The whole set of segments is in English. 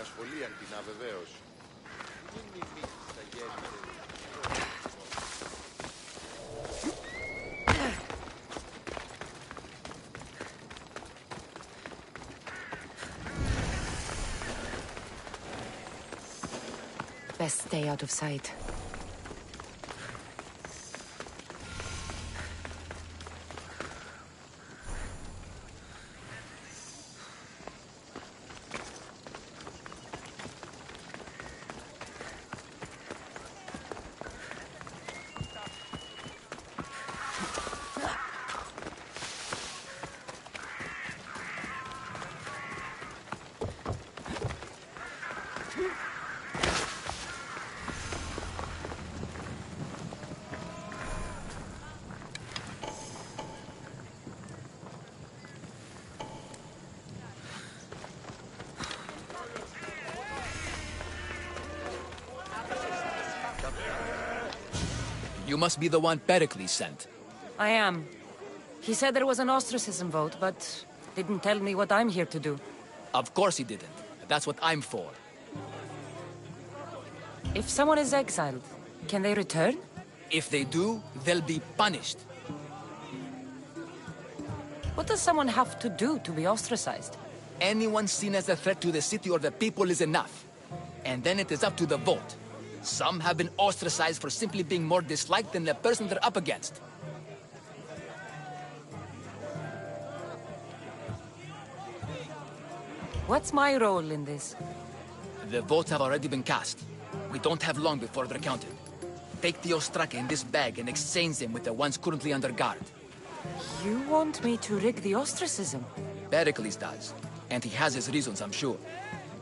ασχολεί αν την αβεβαίως. Μην μιμήσεις τα γέννη. Best stay out of sight. You must be the one Pericles sent. I am. He said there was an ostracism vote, but didn't tell me what I'm here to do. Of course he didn't. That's what I'm for. If someone is exiled, can they return? If they do, they'll be punished. What does someone have to do to be ostracized? Anyone seen as a threat to the city or the people is enough. And then it is up to the vote. Some have been ostracized for simply being more disliked than the person they're up against. What's my role in this? The votes have already been cast. We don't have long before they're counted. Take the ostraka in this bag and exchange them with the ones currently under guard. You want me to rig the ostracism? Pericles does. And he has his reasons, I'm sure.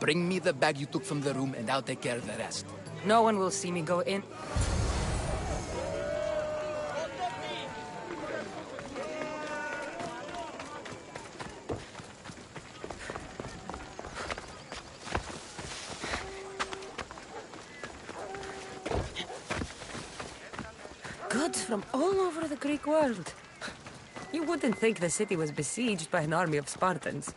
Bring me the bag you took from the room and I'll take care of the rest. No one will see me go in. Goods from all over the Greek world. You wouldn't think the city was besieged by an army of Spartans.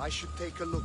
I should take a look.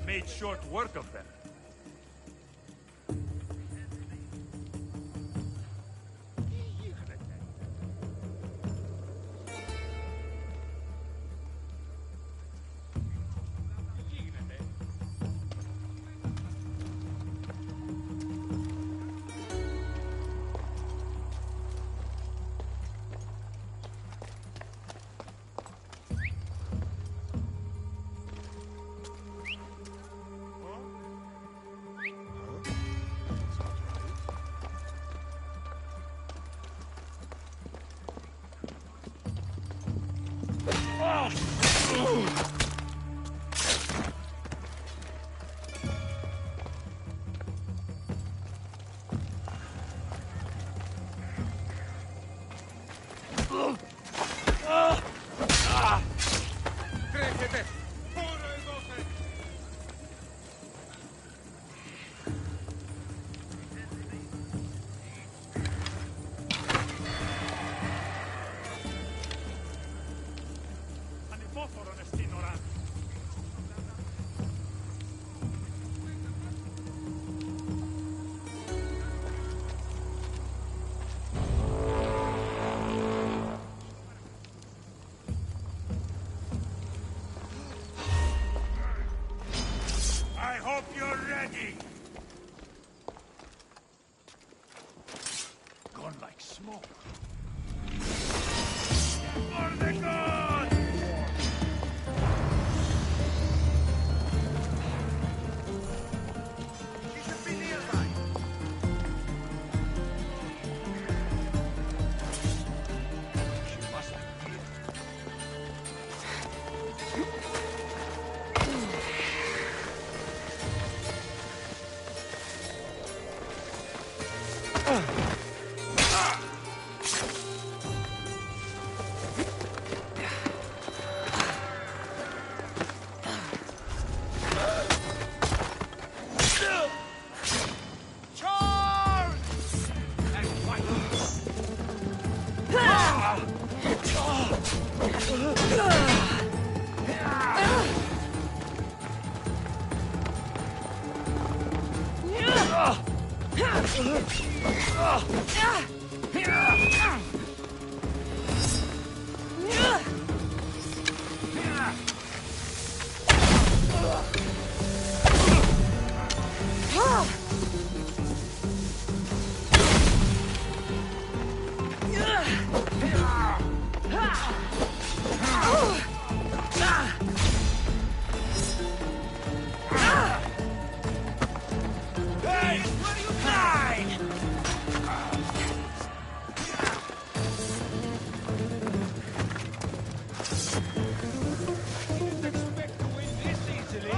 Made short work of them. Τρέχετε! Πόρο εδώ θέλει! Ανυπόφορον εστίν οράν. I hope you're ready. Gone like smoke. For the gods! She should be nearby. She must be here. Hey, where you die? Expect to win this easily.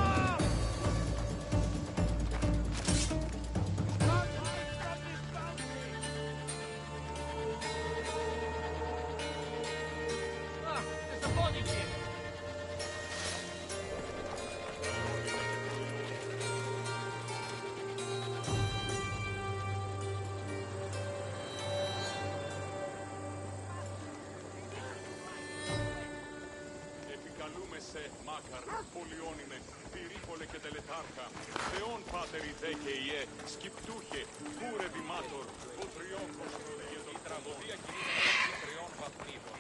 There's a body here. Επικαλούμε σε Μάκαρ, Πολιόνιμε, Πυρίπολε και Τελετάρχα, Θεόν Πάτερη δε και Ιε, Σκυπτούχε, Κούρε Δημάτορ, Βοτριόκος, η τραγωδία κινείται μεταξύ τριών βαθμίδων.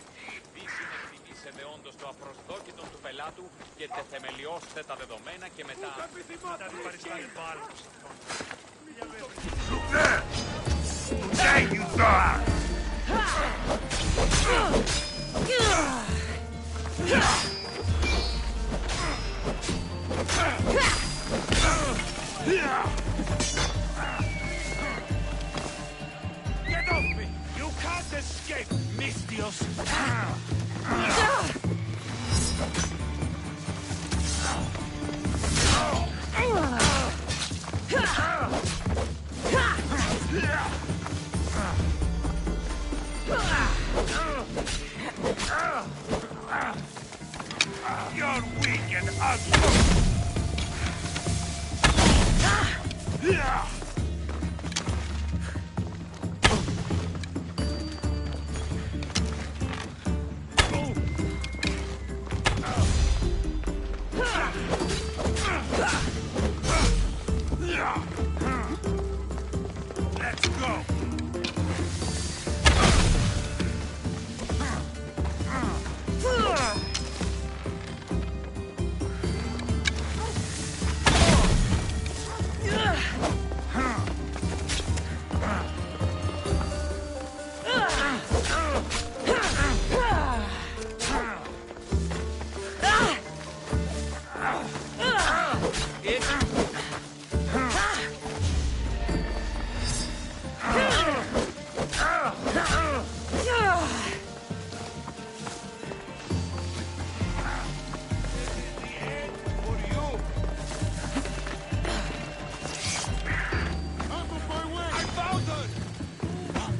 Δύσιν εκτιμήσε με όντως το απροσδόκητο του πελάτου και τεθεμελιώστε τα δεδομένα και μετά... Τα διπαριστάρει πάλι τους αυτόν. Look there! Today you die! Get off me! You can't escape, Mistios! You're weak and ugly. Let's go.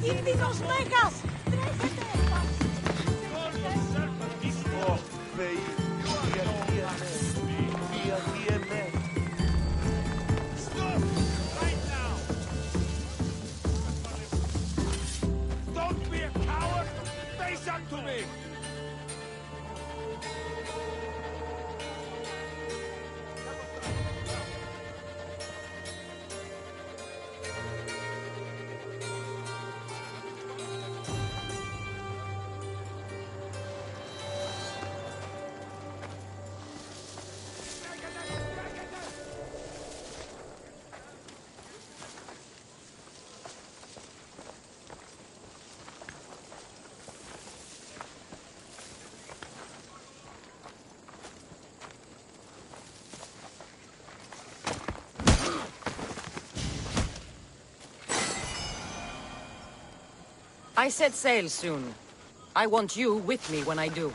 ¡Ήρθιος Μέγας! Τρέχετε! Ω, Θεοί, διατίεμαι. Stop! Right now! Don't be a coward! Face up to me! I set sail soon. I want you with me when I do.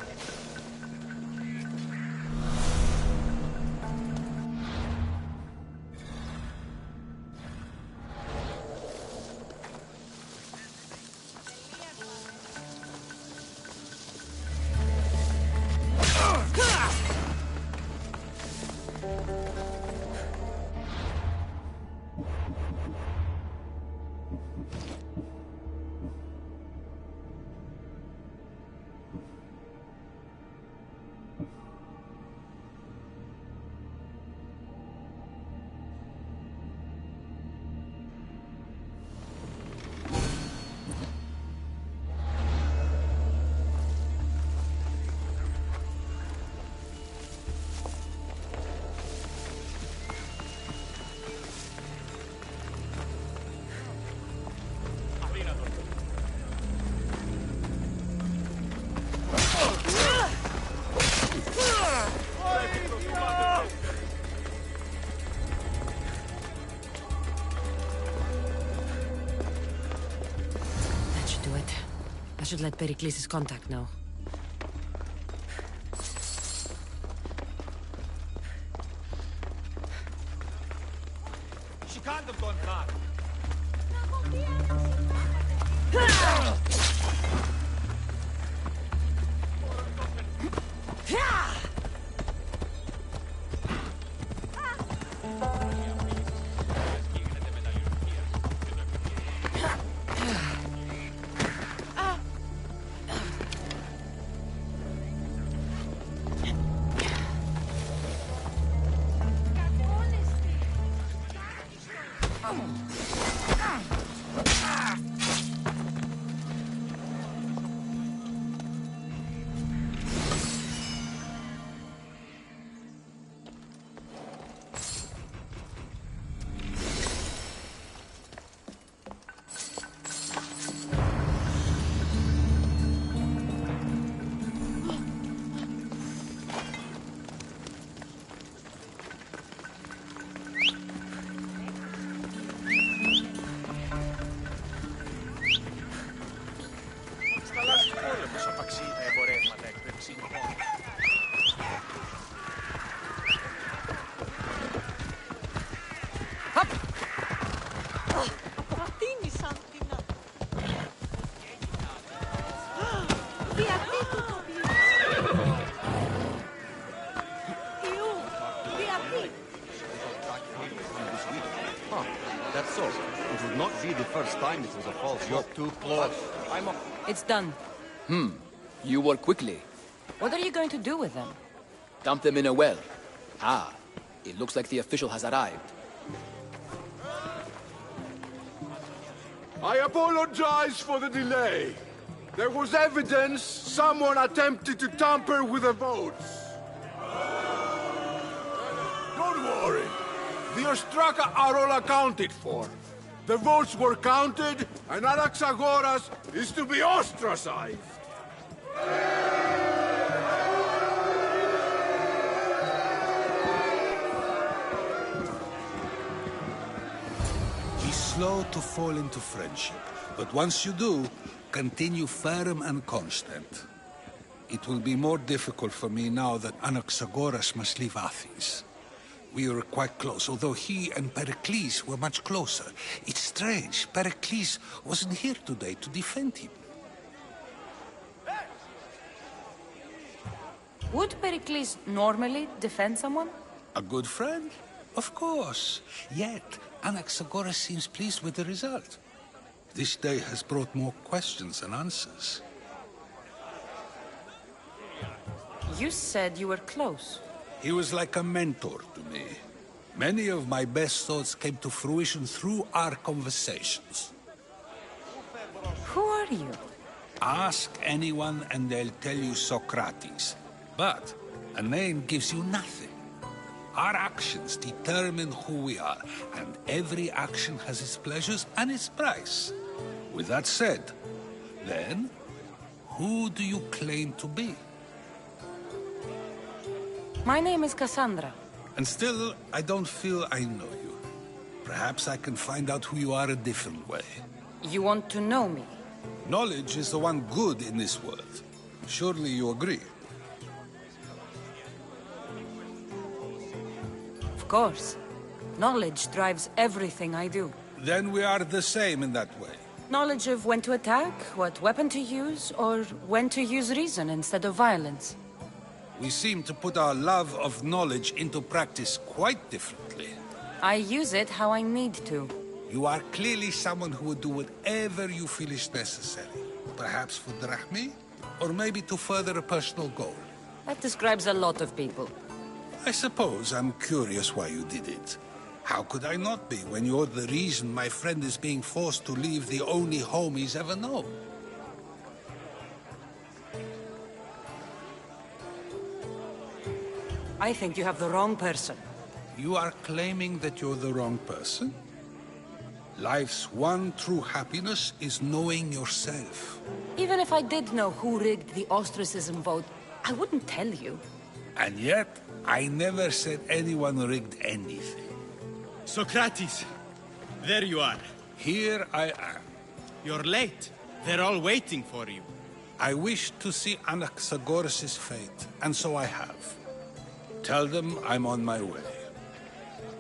I should let Pericles' contact know. She can't have gone far. That's all. It would not be the first time it was a false hope. Too close. It's done. You work quickly. What are you going to do with them? Dump them in a well. Ah, it looks like the official has arrived. I apologize for the delay. There was evidence someone attempted to tamper with the votes. Don't worry. The Ostraka are all accounted for. The votes were counted, and Anaxagoras is to be ostracized. Be slow to fall into friendship, but once you do, continue firm and constant. It will be more difficult for me now that Anaxagoras must leave Athens. We were quite close, although he and Pericles were much closer. It's strange, Pericles wasn't here today to defend him. Would Pericles normally defend someone? A good friend? Of course. Yet, Anaxagoras seems pleased with the result. This day has brought more questions than answers. You said you were close. He was like a mentor to me. Many of my best thoughts came to fruition through our conversations. Who are you? Ask anyone and they'll tell you Socrates. But a name gives you nothing. Our actions determine who we are, and every action has its pleasures and its price. With that said, then, who do you claim to be? My name is Cassandra. And still, I don't feel I know you. Perhaps I can find out who you are a different way. You want to know me? Knowledge is the one good in this world. Surely you agree? Of course. Knowledge drives everything I do. Then we are the same in that way. Knowledge of when to attack, what weapon to use, or when to use reason instead of violence. We seem to put our love of knowledge into practice quite differently. I use it how I need to. You are clearly someone who would do whatever you feel is necessary. Perhaps for drachmi, or maybe to further a personal goal. That describes a lot of people. I suppose I'm curious why you did it. How could I not be when you're the reason my friend is being forced to leave the only home he's ever known? I think you have the wrong person. You are claiming that you're the wrong person? Life's one true happiness is knowing yourself. Even if I did know who rigged the ostracism vote, I wouldn't tell you. And yet, I never said anyone rigged anything. Socrates! There you are. Here I am. You're late. They're all waiting for you. I wish to see Anaxagoras' fate, and so I have. Tell them I'm on my way.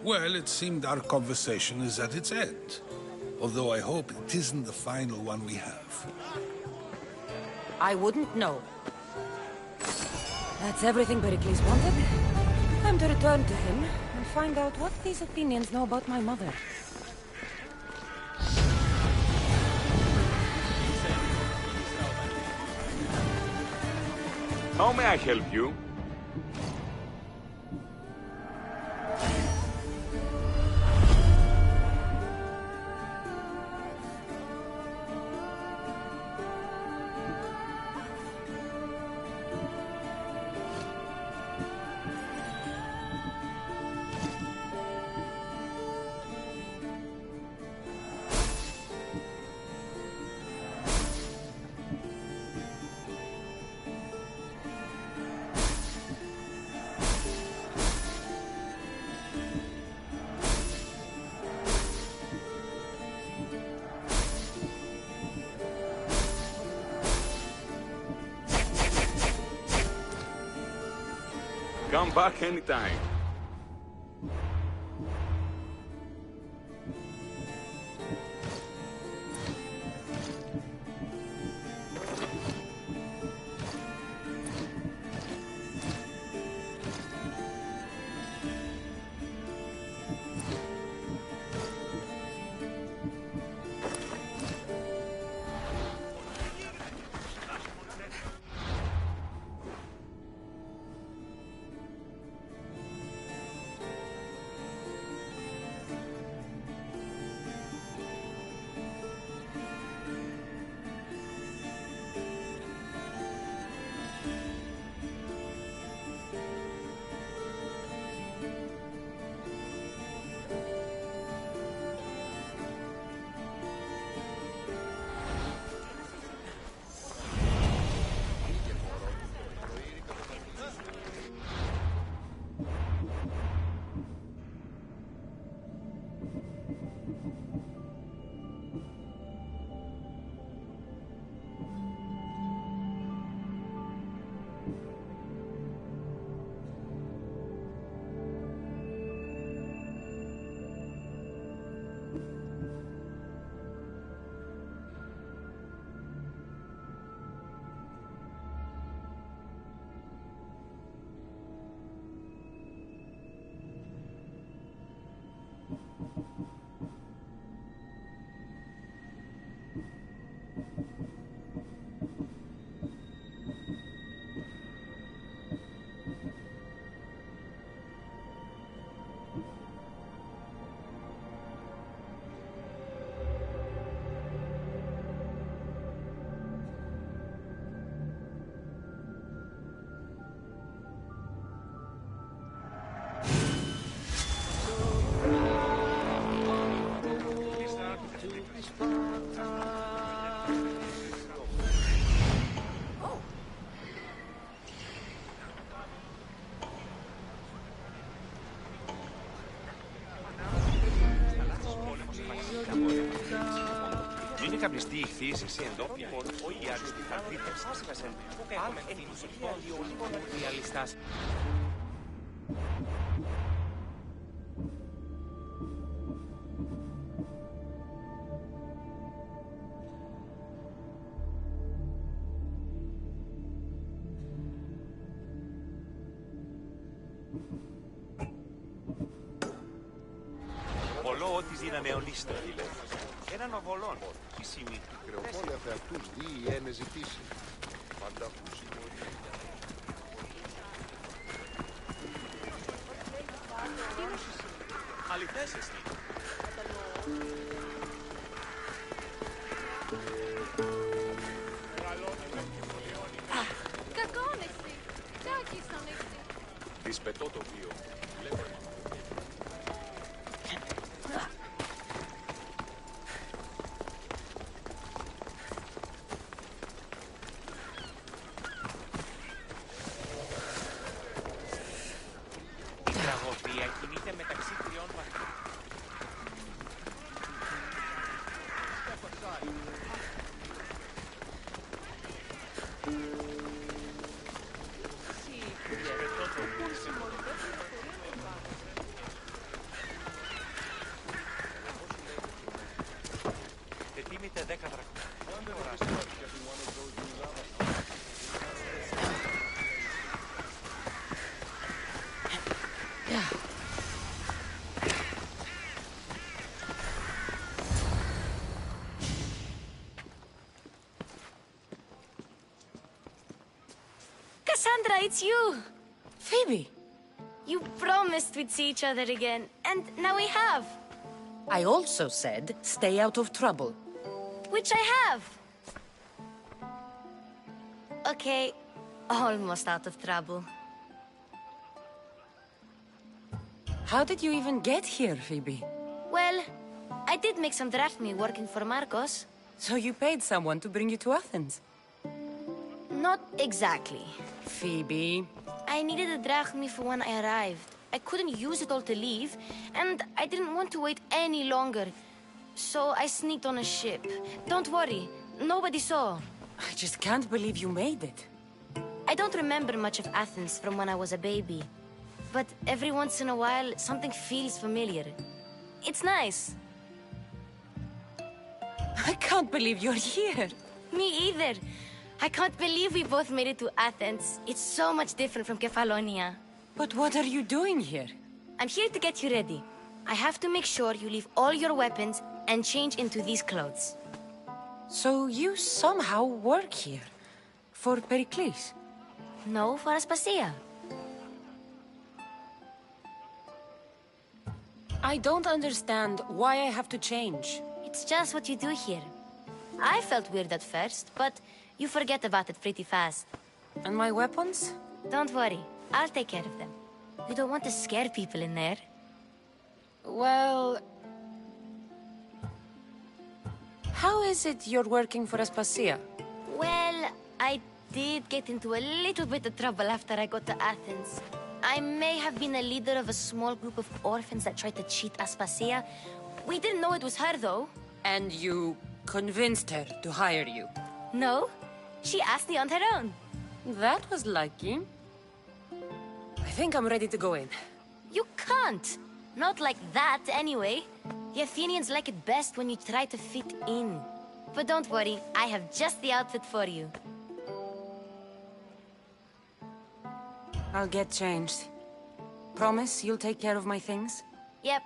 Well, it seemed our conversation is at its end. Although I hope it isn't the final one we have. I wouldn't know. That's everything Pericles wanted. Time to return to him and find out what these Athenians know about my mother. How may I help you? Come back anytime. Είναι καπνιστή η χθήση σε εντόπια. Οι αριστιχαρτήτες άσχασαν. Αν ενθουσιαστεί Πολλό ότι γίνανε αιωνίστα, φίλε. Έναν οβολόν. Η σημή. Κρεοπόλια θα αυτούς δει η ένε ζητήσει. Πάντα που συμμορεί. Αληθές εσύ. Κακόν εσύ. Τσάκισαν εσύ. Της πετώ το βίο. Η τραγωδία κινείται μεταξύ τριών βαθμών. Ετοίμητε 10 δραχμές. Cassandra, it's you! Phoebe! You promised we'd see each other again, and now we have. I also said stay out of trouble. Which I have. Okay, almost out of trouble. How did you even get here, Phoebe? Well, I did make some drachmi working for Marcos. So you paid someone to bring you to Athens? Not exactly. Phoebe... I needed a drachmi for when I arrived. I couldn't use it all to leave, and I didn't want to wait any longer. So I sneaked on a ship. Don't worry, nobody saw. I just can't believe you made it. I don't remember much of Athens from when I was a baby. But every once in a while, something feels familiar. It's nice. I can't believe you're here. Me either. I can't believe we both made it to Athens. It's so much different from Kefalonia. But what are you doing here? I'm here to get you ready. I have to make sure you leave all your weapons and change into these clothes. So you somehow work here? For Pericles? No, for Aspasia. I don't understand why I have to change. It's just what you do here. I felt weird at first, but you forget about it pretty fast. And my weapons? Don't worry, I'll take care of them. You don't want to scare people in there. Well... How is it you're working for Aspasia? Well, I did get into a little bit of trouble after I got to Athens. I may have been a leader of a small group of orphans that tried to cheat Aspasia. We didn't know it was her, though. And you convinced her to hire you? No, she asked me on her own. That was lucky. I think I'm ready to go in. You can't. Not like that, anyway. The Athenians like it best when you try to fit in. But don't worry, I have just the outfit for you. I'll get changed. Promise you'll take care of my things? Yep.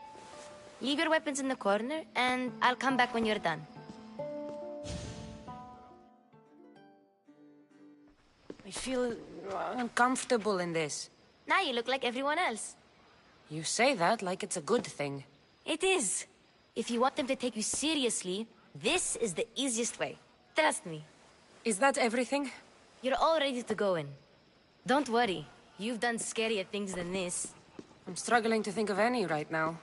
Leave your weapons in the corner, and I'll come back when you're done. I feel uncomfortable in this. Now you look like everyone else. You say that like it's a good thing. It is. If you want them to take you seriously, this is the easiest way. Trust me. Is that everything? You're all ready to go in. Don't worry. You've done scarier things than this. I'm struggling to think of any right now.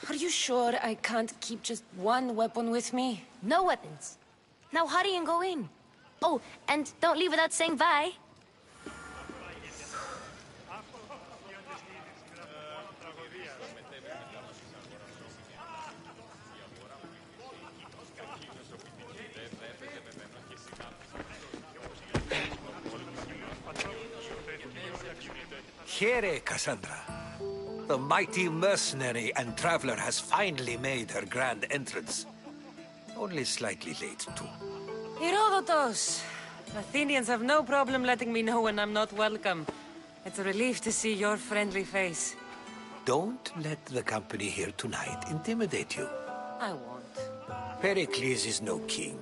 Are you sure I can't keep just one weapon with me? No weapons. Now hurry and go in. Oh, and don't leave without saying bye. Here, Cassandra. The mighty mercenary and traveler has finally made her grand entrance. Only slightly late, too. Herodotus! Athenians have no problem letting me know when I'm not welcome. It's a relief to see your friendly face. Don't let the company here tonight intimidate you. I won't. Pericles is no king.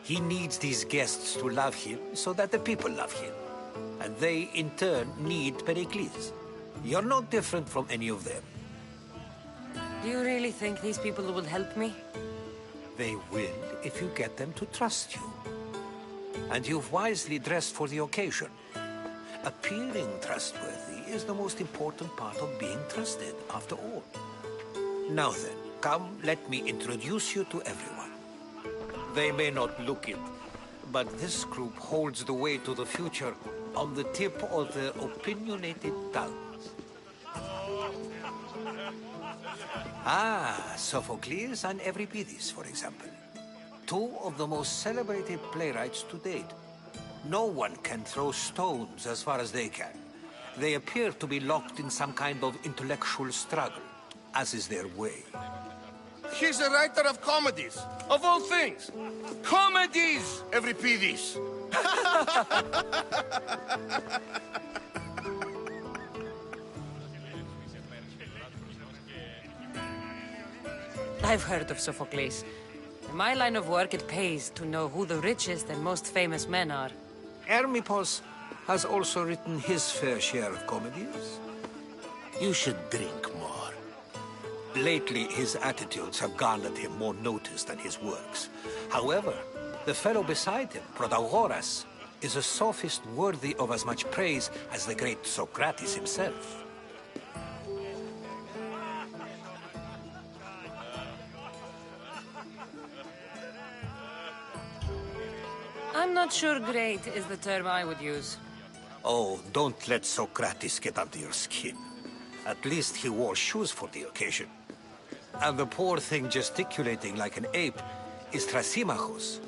He needs these guests to love him so that the people love him. And they, in turn, need Pericles. You're no different from any of them. Do you really think these people will help me? They will if you get them to trust you. And you've wisely dressed for the occasion. Appearing trustworthy is the most important part of being trusted, after all. Now then, come, let me introduce you to everyone. They may not look it, but this group holds the way to the future on the tip of their opinionated tongues. Ah, Sophocles and Euripides, for example. Two of the most celebrated playwrights to date. No one can throw stones as far as they can. They appear to be locked in some kind of intellectual struggle, as is their way. He's a writer of comedies, of all things. Comedies, Euripides. I've heard of Sophocles. In my line of work, it pays to know who the richest and most famous men are. Hermippos has also written his fair share of comedies. You should drink more. Lately, his attitudes have garnered him more notice than his works. However, the fellow beside him, Protagoras, is a sophist worthy of as much praise as the great Socrates himself. I'm not sure great is the term I would use. Oh, don't let Socrates get under your skin. At least he wore shoes for the occasion. And the poor thing gesticulating like an ape is Thrasymachos.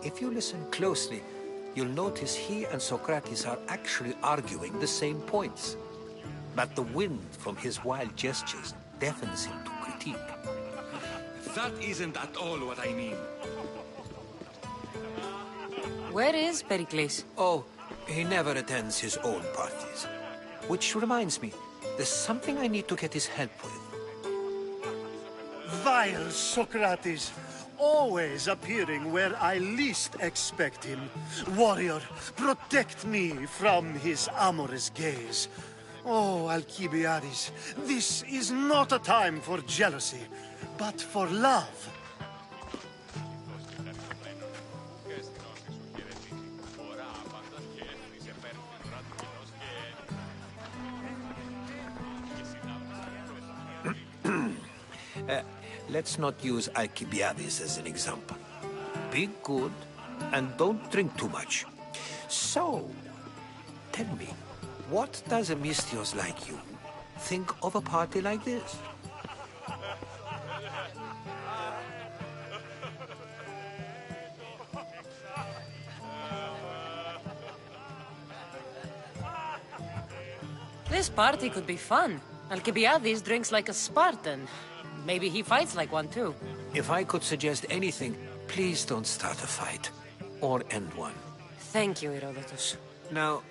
If you listen closely, you'll notice he and Socrates are actually arguing the same points. But the wind from his wild gestures deafens him to critique. That isn't at all what I mean. Where is Pericles? Oh, he never attends his own parties. Which reminds me, there's something I need to get his help with. Vile Socrates, always appearing where I least expect him. Warrior, protect me from his amorous gaze. Oh, Alcibiades, this is not a time for jealousy, but for love. Let's not use Alcibiades as an example. Be good, and don't drink too much. So, tell me, what does a Mystios like you think of a party like this? This party could be fun. Alcibiades drinks like a Spartan. Maybe he fights like one, too. If I could suggest anything, please don't start a fight. Or end one. Thank you, Herodotus. Now,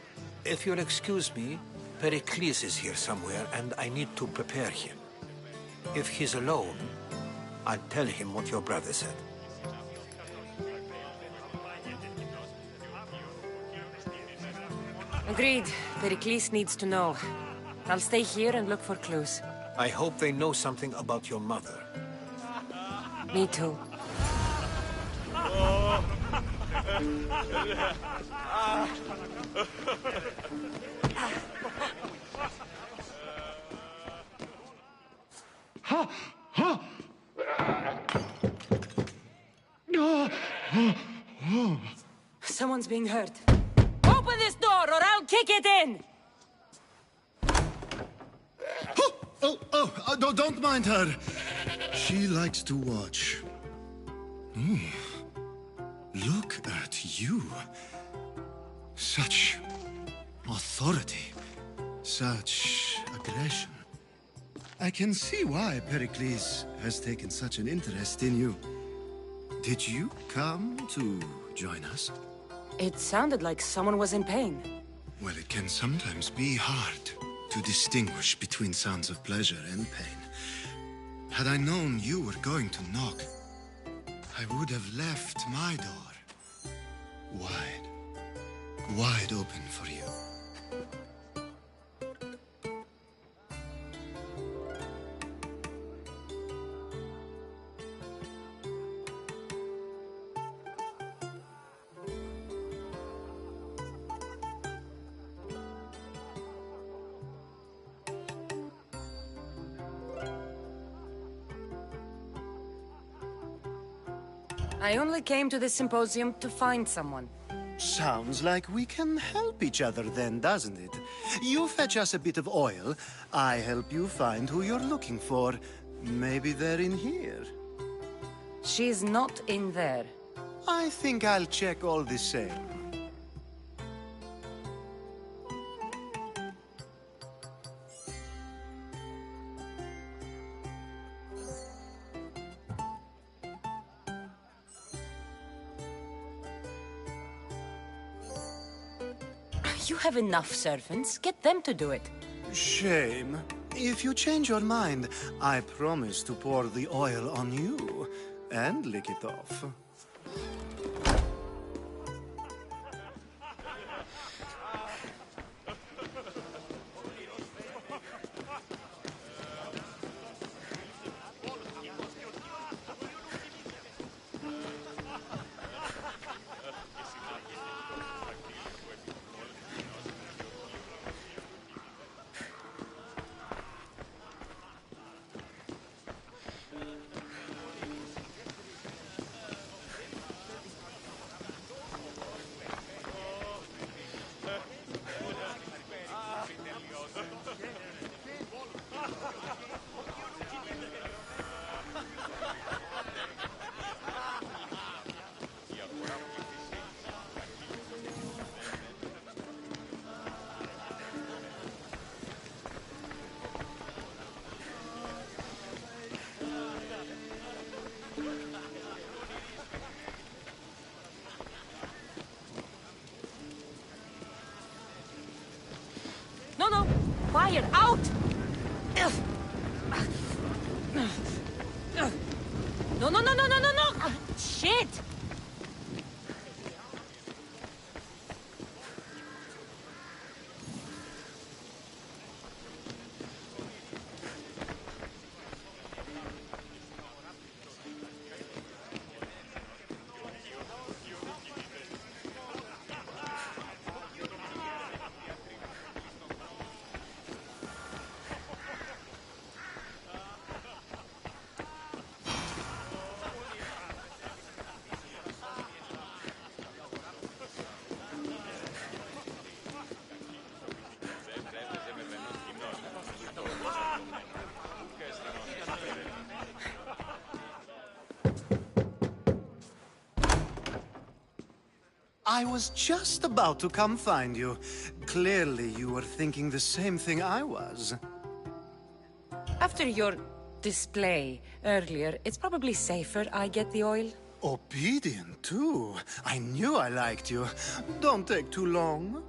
if you'll excuse me, Pericles is here somewhere, and I need to prepare him. If he's alone, I'll tell him what your brother said. Agreed. Pericles needs to know. I'll stay here and look for clues. I hope they know something about your mother. Me too. Someone's being hurt. Open this door or I'll kick it in! Don't mind her. She likes to watch. Look at you. Such authority. Such aggression. I can see why Pericles has taken such an interest in you. Did you come to join us? It sounded like someone was in pain. Well, it can sometimes be hard to distinguish between sounds of pleasure and pain. Had I known you were going to knock, I would have left my door wide open for you. I only came to this symposium to find someone. Sounds like we can help each other then, doesn't it? You fetch us a bit of oil, I help you find who you're looking for. Maybe they're in here. She's not in there. I think I'll check all the same. You have enough servants. Get them to do it. Shame. If you change your mind, I promise to pour the oil on you and lick it off. No! Fire! Out! No! Shit! I was just about to come find you. Clearly, you were thinking the same thing I was. After your display earlier, it's probably safer I get the oil. Obedient, too. I knew I liked you. Don't take too long.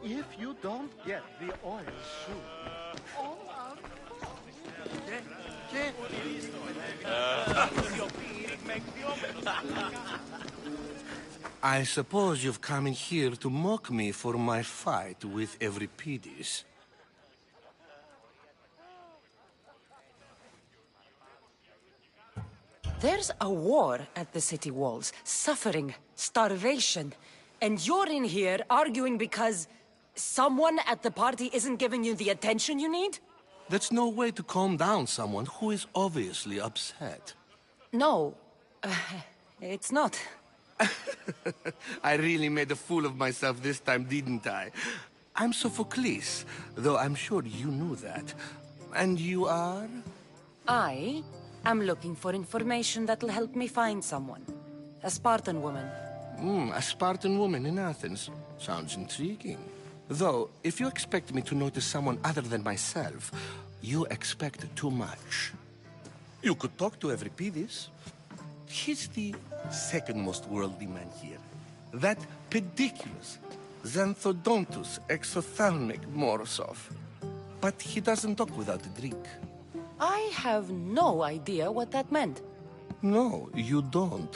If you don't get the oil soon, all our I suppose you've come in here to mock me for my fight with Euripides. There's a war at the city walls, suffering, starvation, and you're in here arguing because someone at the party isn't giving you the attention you need? That's no way to calm down someone who is obviously upset. No, it's not. I really made a fool of myself this time, didn't I? I'm Sophocles, though I'm sure you knew that. And you are? I am looking for information that'll help me find someone. A Spartan woman. A Spartan woman in Athens. Sounds intriguing. Though, if you expect me to notice someone other than myself, you expect too much. You could talk to Euripides. He's the second most worldly man here. That pediculous Xanthodontus exophthalmic Morosov. But he doesn't talk without a drink. I have no idea what that meant. No, you don't.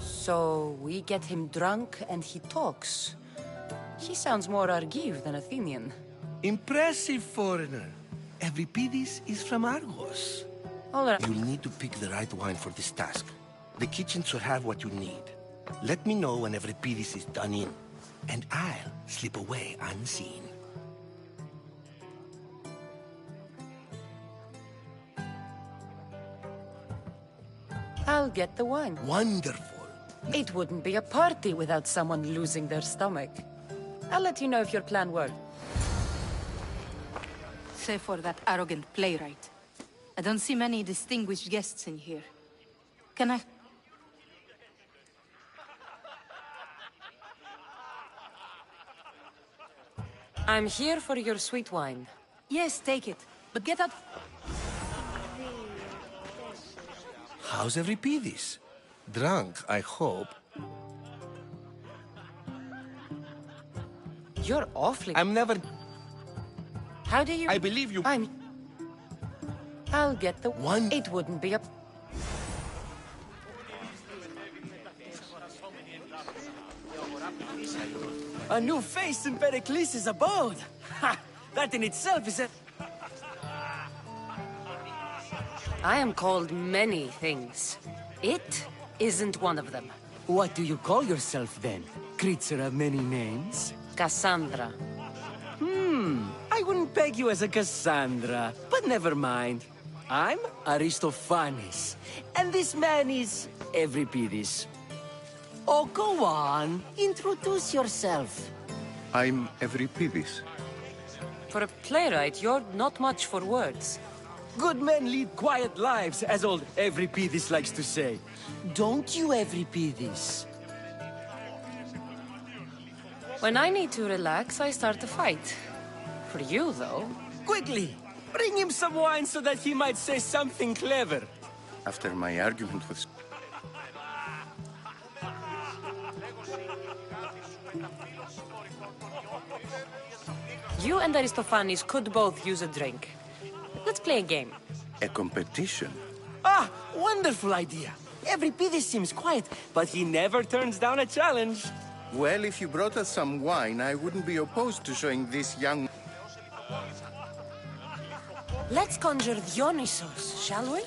So we get him drunk and he talks. He sounds more Argive than Athenian. Impressive, foreigner. Euripides is from Argos. All right. You'll need to pick the right wine for this task. The kitchen should have what you need. Let me know when Euripides is done in, and I'll slip away unseen. I'll get the wine. Wonderful. It wouldn't be a party without someone losing their stomach. I'll let you know if your plan worked. Save for that arrogant playwright. I don't see many distinguished guests in here. Can I... I'm here for your sweet wine. Yes, take it. But get out... How's Euripides? Drunk, I hope. You're awfully... I'm never... How do you... I believe you... I'll get the... One... It wouldn't be a... A new face in Pericles' abode! Ha! That in itself is a... I am called many things. It isn't one of them. What do you call yourself then? Creature of many names? Cassandra. I wouldn't peg you as a Cassandra, but never mind. I'm Aristophanes, and this man is Euripides. Oh, go on. Introduce yourself. I'm Euripides. For a playwright, you're not much for words. Good men lead quiet lives, as old Euripides likes to say. Don't you, Euripides? When I need to relax, I start a fight. For you, though... Quickly! Bring him some wine so that he might say something clever. After my argument with... You and Aristophanes could both use a drink. Let's play a game. A competition? Ah, wonderful idea. Euripides seems quiet, but he never turns down a challenge. Well, if you brought us some wine, I wouldn't be opposed to showing this young... Let's conjure Dionysos, shall we?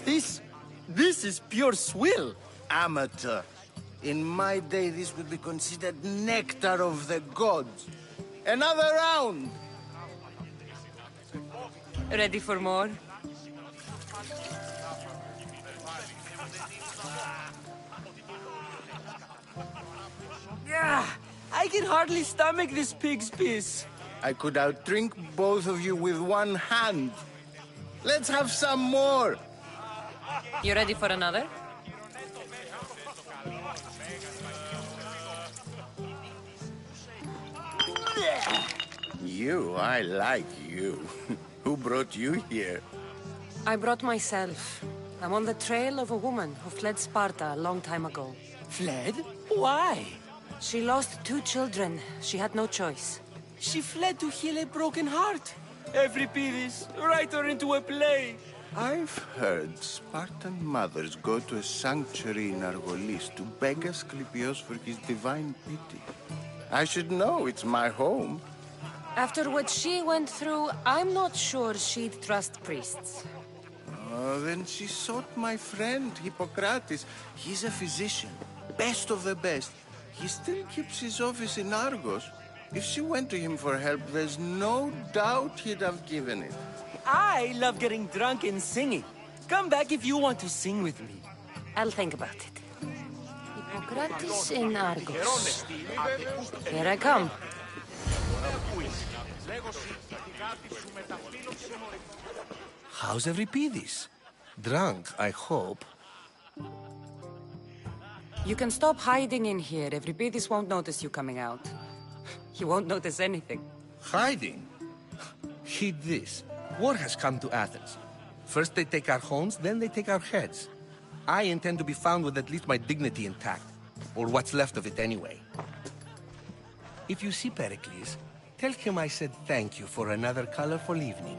This is pure swill. Amateur. In my day, this would be considered nectar of the gods. Another round! Ready for more? Yeah, I can hardly stomach this pig's piss. I could outdrink both of you with one hand. Let's have some more. You ready for another? You, I like you. Who brought you here? I brought myself. I'm on the trail of a woman who fled Sparta a long time ago. Fled? Why? She lost 2 children. She had no choice. She fled to heal a broken heart. Euripides, write her into a play. I've heard Spartan mothers go to a sanctuary in Argolis to beg Asclepios for his divine pity. I should know, it's my home. After what she went through, I'm not sure she'd trust priests. Oh, then she sought my friend, Hippocrates. He's a physician, best of the best. He still keeps his office in Argos. If she went to him for help, there's no doubt he'd have given it. I love getting drunk and singing. Come back if you want to sing with me. I'll think about it. Hippocrates in Argos. Here I come. How's Euripides? Drunk, I hope. You can stop hiding in here. Euripides won't notice you coming out. He won't notice anything. Hiding? Heed this. War has come to Athens. First they take our homes, then they take our heads. I intend to be found with at least my dignity intact. Or what's left of it anyway. If you see Pericles, tell him I said thank you for another colorful evening.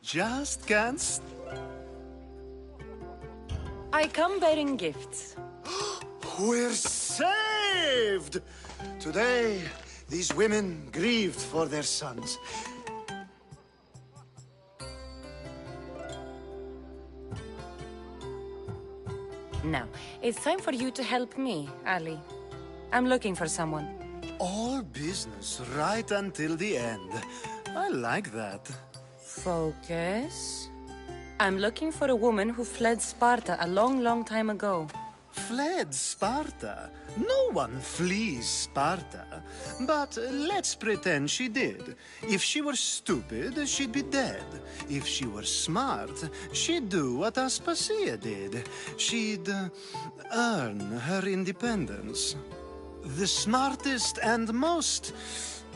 Just can't. I come bearing gifts. We're saved! Today, these women grieved for their sons. Now, it's time for you to help me, Ali. I'm looking for someone. All business right until the end. I like that. Focus. I'm looking for a woman who fled Sparta a long, long time ago. Fled Sparta? No one flees Sparta. But let's pretend she did. If she were stupid, she'd be dead. If she were smart, she'd do what Aspasia did. She'd earn her independence. The smartest and most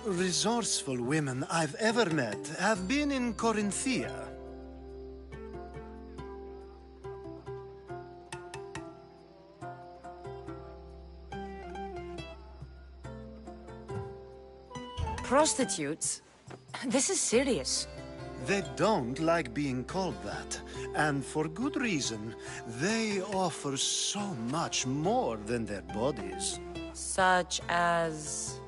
resourceful women I've ever met have been in Corinthia. Prostitutes? This is serious. They don't like being called that, and for good reason. They offer so much more than their bodies. Such as...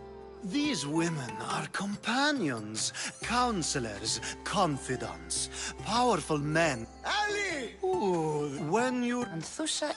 These women are companions, counselors, confidants, powerful men. Ali! Ooh, when you... Anthusha...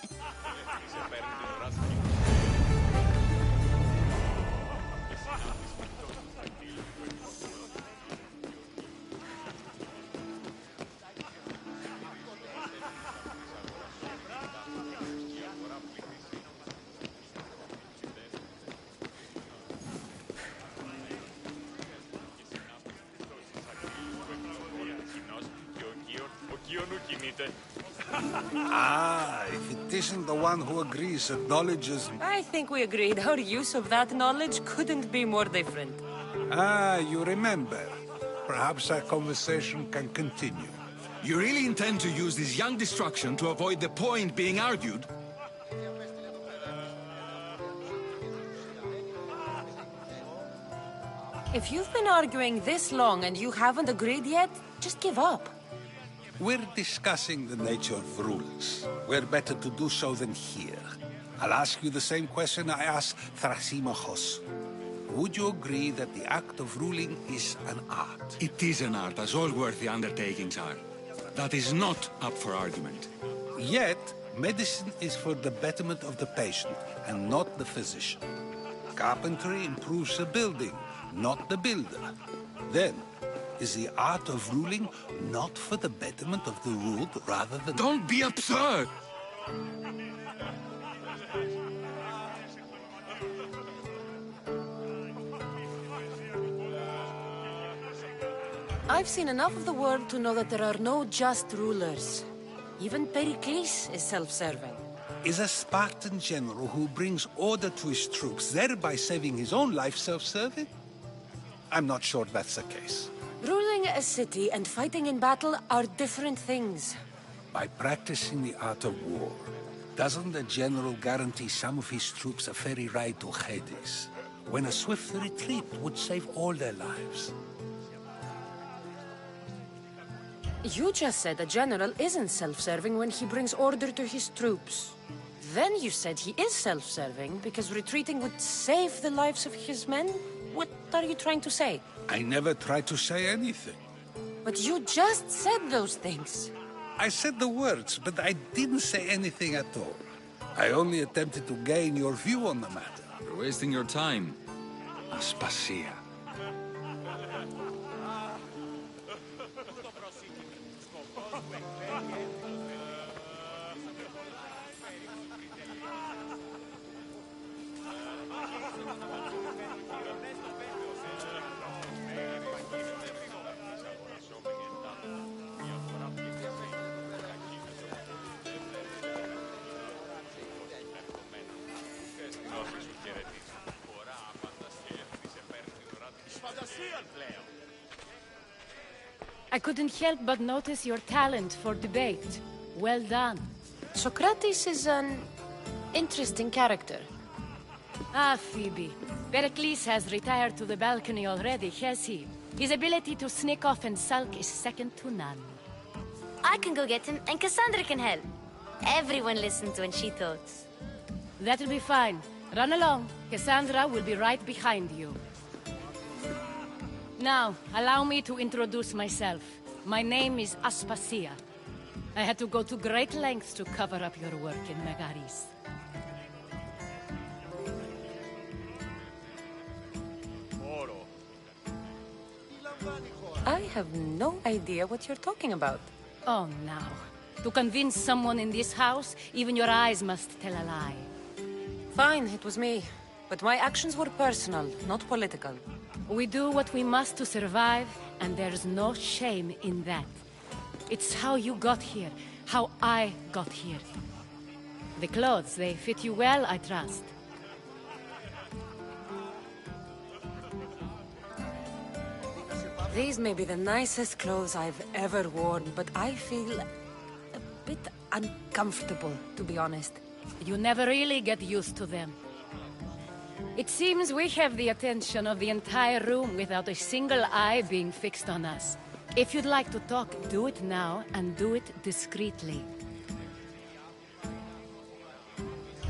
Ah, if it isn't the one who agrees, acknowledges... I think we agreed our use of that knowledge couldn't be more different. Ah, you remember. Perhaps our conversation can continue. You really intend to use this young destruction to avoid the point being argued? If you've been arguing this long and you haven't agreed yet, just give up. We're discussing the nature of rules. Where better to do so than here? I'll ask you the same question I asked Thrasymachos. Would you agree that the act of ruling is an art? It is an art, as all worthy undertakings are. That is not up for argument. Yet, medicine is for the betterment of the patient and not the physician. Carpentry improves the building, not the builder. Then, is the art of ruling not for the betterment of the ruled rather than... Don't be absurd! I've seen enough of the world to know that there are no just rulers. Even Pericles is self-serving. Is a Spartan general who brings order to his troops, thereby saving his own life, self-serving? I'm not sure that's the case. Ruling a city and fighting in battle are different things. By practicing the art of war, doesn't the general guarantee some of his troops a ferry ride to Hades, when a swift retreat would save all their lives? You just said a general isn't self-serving when he brings order to his troops. Then you said he is self-serving because retreating would save the lives of his men? What are you trying to say? I never tried to say anything. But you just said those things. I said the words, but I didn't say anything at all. I only attempted to gain your view on the matter. You're wasting your time. Aspasia. I couldn't help but notice your talent for debate. Well done. Socrates is an interesting character. Ah, Phoebe. Pericles has retired to the balcony already, has he? His ability to sneak off and sulk is second to none. I can go get him, and Cassandra can help. Everyone listens when she talks. That'll be fine. Run along. Cassandra will be right behind you. Now, allow me to introduce myself. My name is Aspasia. I had to go to great lengths to cover up your work in Megaris. I have no idea what you're talking about. Oh, now. To convince someone in this house, even your eyes must tell a lie. Fine, it was me. But my actions were personal, not political. We do what we must to survive, and there's no shame in that. It's how you got here, how I got here. The clothes, they fit you well, I trust. These may be the nicest clothes I've ever worn, but I feel a bit uncomfortable, to be honest. You never really get used to them. It seems we have the attention of the entire room without a single eye being fixed on us. If you'd like to talk, do it now, and do it discreetly.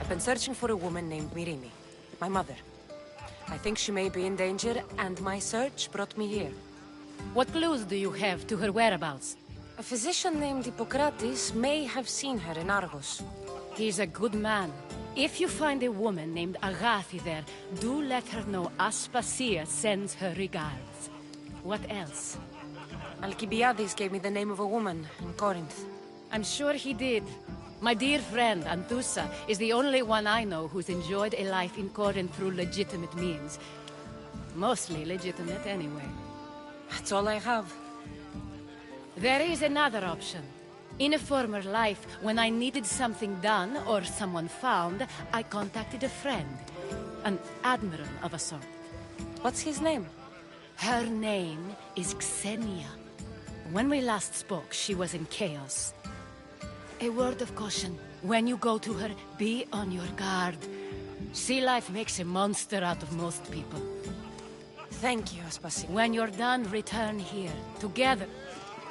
I've been searching for a woman named Mirimi, my mother. I think she may be in danger, and my search brought me here. What clues do you have to her whereabouts? A physician named Hippocrates may have seen her in Argos. He's a good man. If you find a woman named Agathi there, do let her know Aspasia sends her regards. What else? Alcibiades gave me the name of a woman in Corinth. I'm sure he did. My dear friend, Antusa, is the only one I know who's enjoyed a life in Corinth through legitimate means. Mostly legitimate, anyway. That's all I have. There is another option. In a former life, when I needed something done or someone found, I contacted a friend. An admiral of a sort. What's his name? Her name is Xenia. When we last spoke, she was in chaos. A word of caution. When you go to her, be on your guard. Sea life makes a monster out of most people. Thank you, Aspasia. When you're done, return here. Together.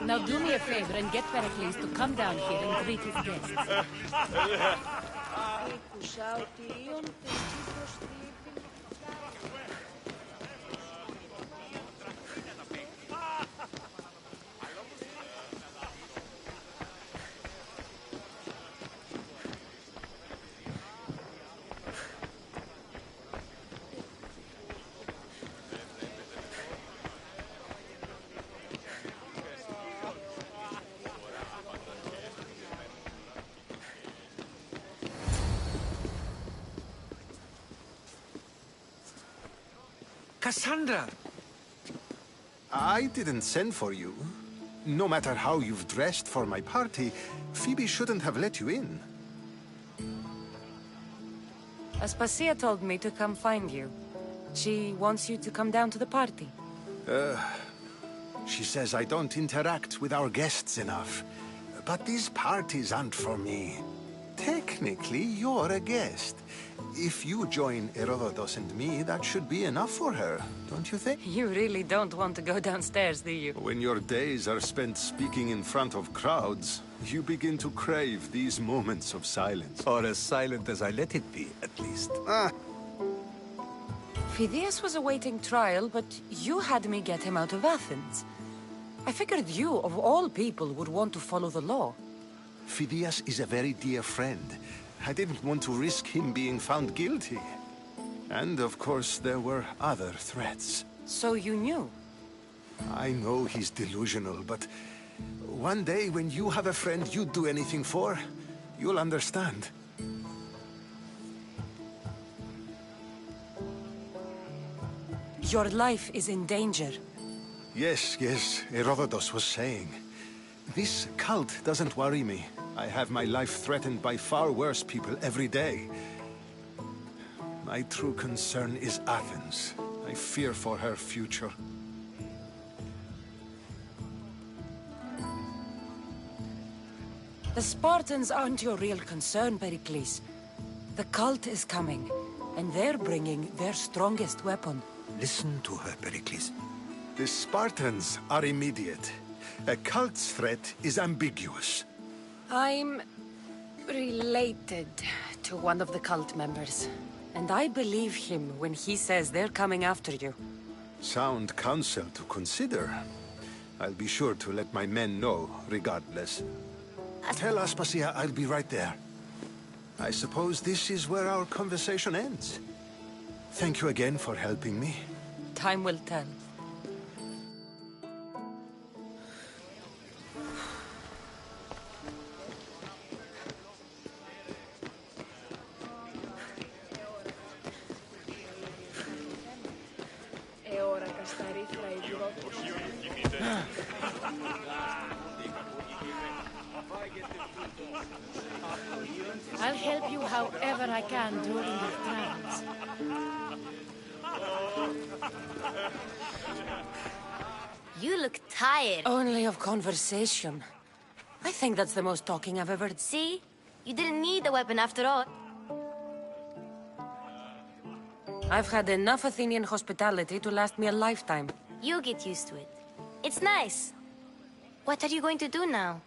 Now do me a favor and get Pericles to come down here and greet his guests. Cassandra! I didn't send for you. No matter how you've dressed for my party, Phoebe shouldn't have let you in. Aspasia told me to come find you. She wants you to come down to the party. She says I don't interact with our guests enough. But these parties aren't for me. Technically, you're a guest. If you join Herodotus and me, that should be enough for her, don't you think? You really don't want to go downstairs, do you? When your days are spent speaking in front of crowds, you begin to crave these moments of silence. Or as silent as I let it be, at least. Phidias was awaiting trial, but you had me get him out of Athens. I figured you, of all people, would want to follow the law. Phidias is a very dear friend. I didn't want to risk him being found guilty. And, of course, there were other threats. So you knew? I know he's delusional, but one day when you have a friend you'd do anything for, you'll understand. Your life is in danger. Yes, Herodotus was saying. This cult doesn't worry me. I have my life threatened by far worse people every day. My true concern is Athens. I fear for her future. The Spartans aren't your real concern, Pericles. The cult is coming, and they're bringing their strongest weapon. Listen to her, Pericles. The Spartans are immediate. A cult's threat is ambiguous. I'm related to one of the cult members, and I believe him when he says they're coming after you. Sound counsel to consider. I'll be sure to let my men know, regardless. Tell Aspasia I'll be right there. I suppose this is where our conversation ends. Thank you again for helping me. Time will tell. I'll help you however I can during your travels. You look tired. Only of conversation. I think that's the most talking I've ever... See? You didn't need the weapon after all. I've had enough Athenian hospitality to last me a lifetime. You'll get used to it. It's nice. What are you going to do now?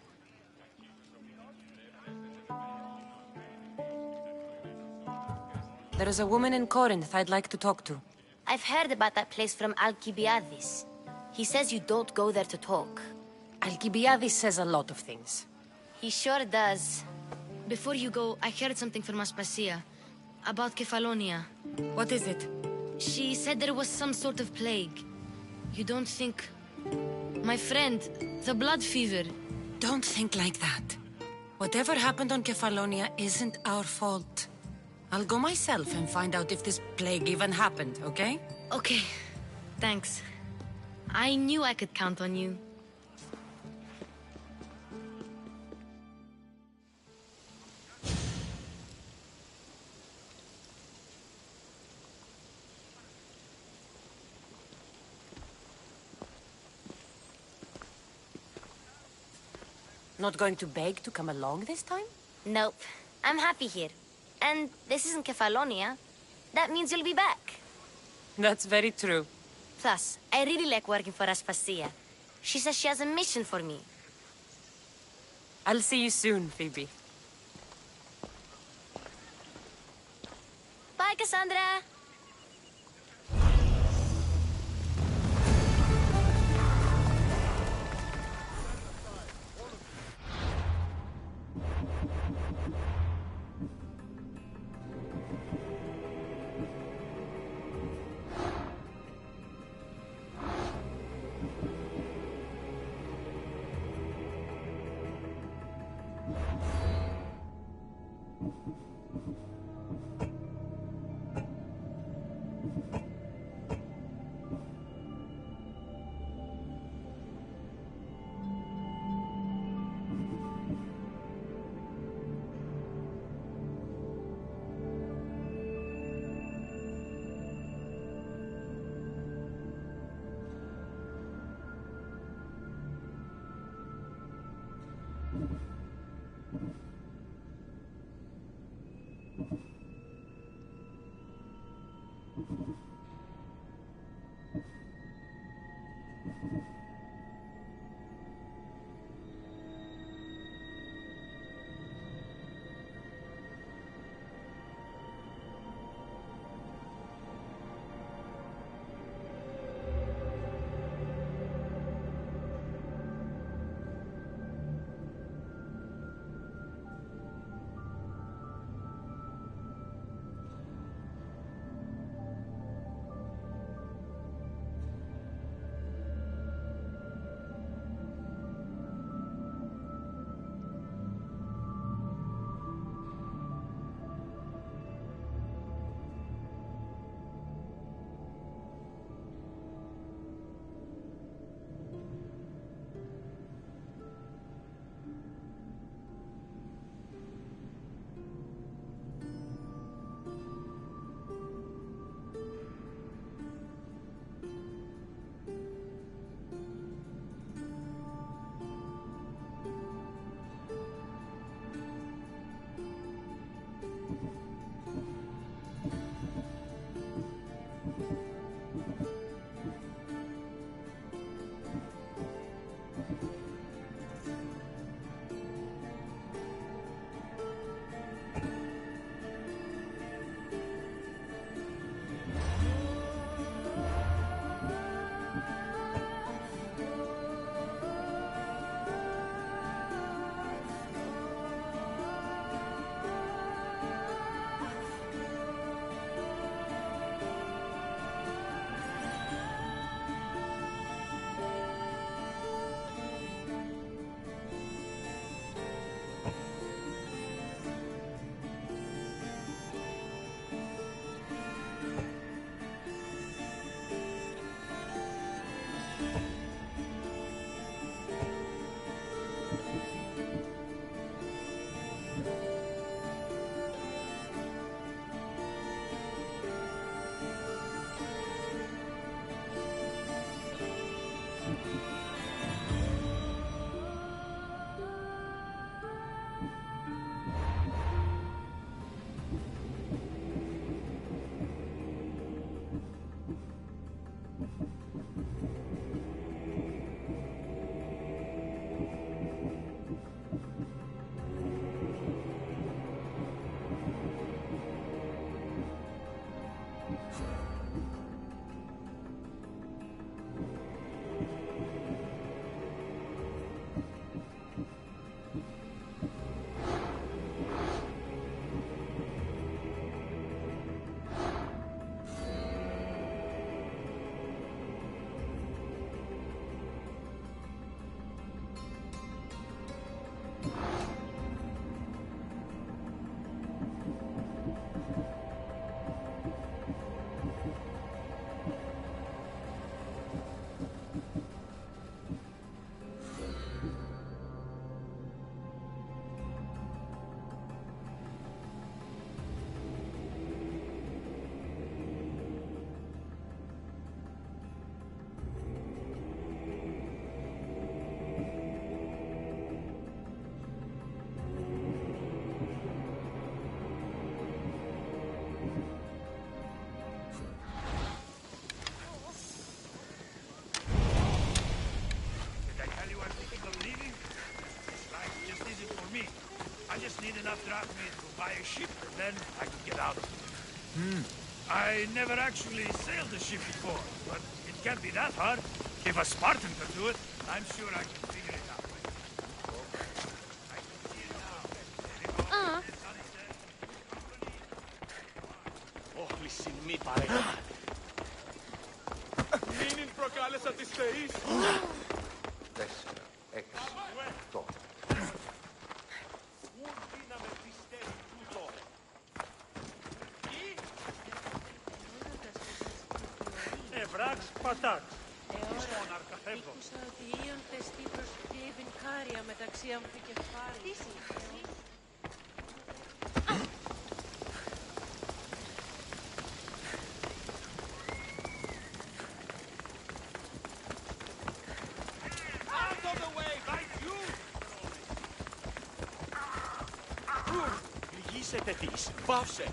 There is a woman in Corinth I'd like to talk to. I've heard about that place from Alcibiades. He says you don't go there to talk. Alcibiades says a lot of things. He sure does. Before you go, I heard something from Aspasia. About Kefalonia. What is it? She said there was some sort of plague. You don't think... My friend, the blood fever. Don't think like that. Whatever happened on Kefalonia isn't our fault. I'll go myself and find out if this plague even happened, okay? Okay. Thanks. I knew I could count on you. Not going to beg to come along this time? Nope. I'm happy here. And this isn't Kefalonia. That means you'll be back. That's very true. Plus, I really like working for Aspasia. She says she has a mission for me. I'll see you soon, Phoebe. Bye, Cassandra! Need enough draft meat to buy a ship, and then I can get out. I never actually sailed a ship before, but it can't be that hard. If a Spartan could do it, I'm sure I can figure it out. Μην προκάλεσα τις θεείς. 4, 6, 8. Ευράξ πατάξ. Άκουσα ότι οι Ίοντες Τύπρος κλέβουν χάρια μεταξύ αμφικεφάλης. Πάψε τετής, πάψε.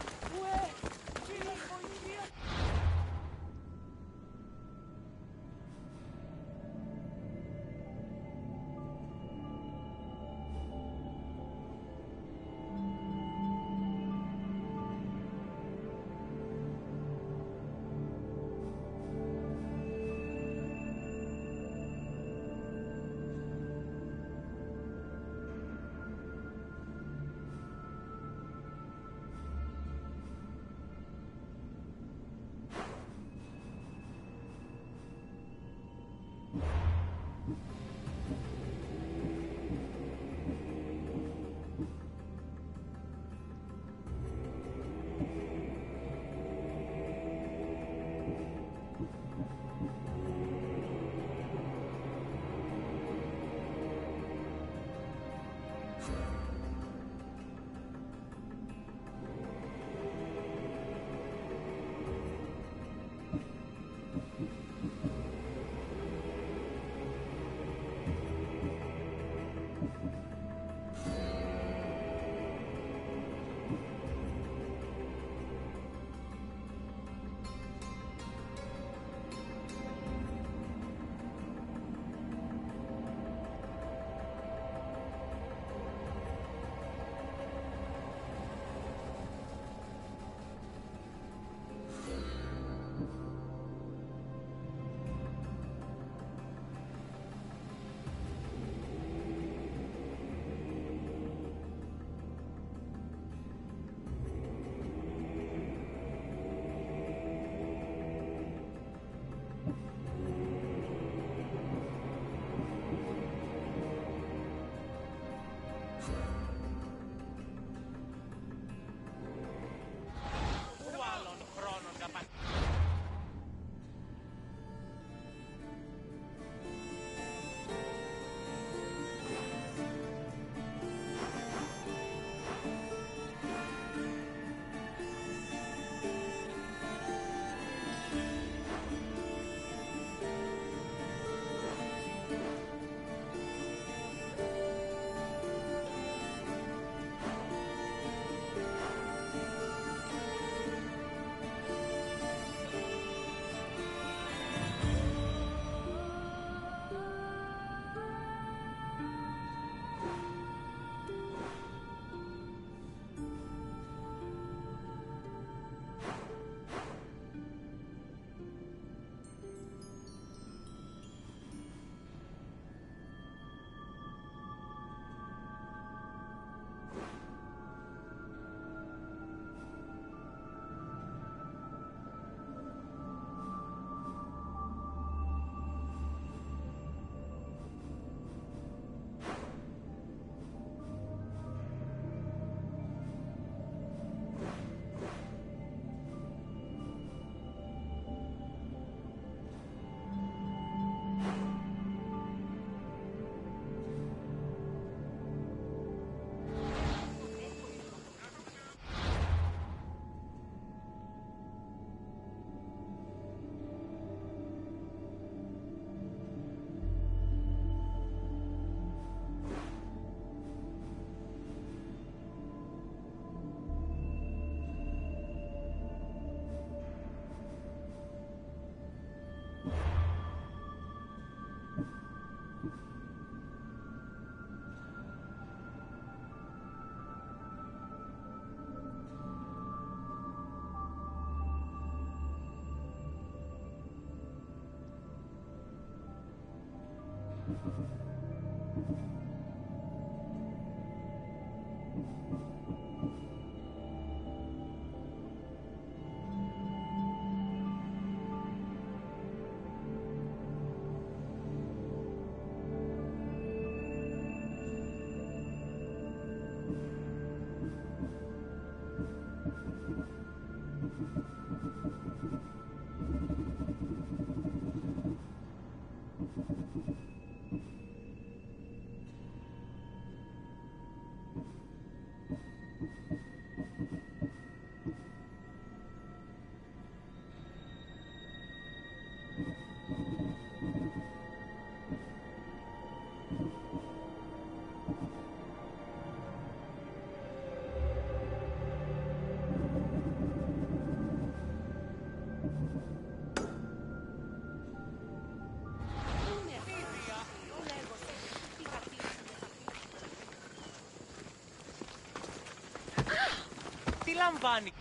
λαμβάνει.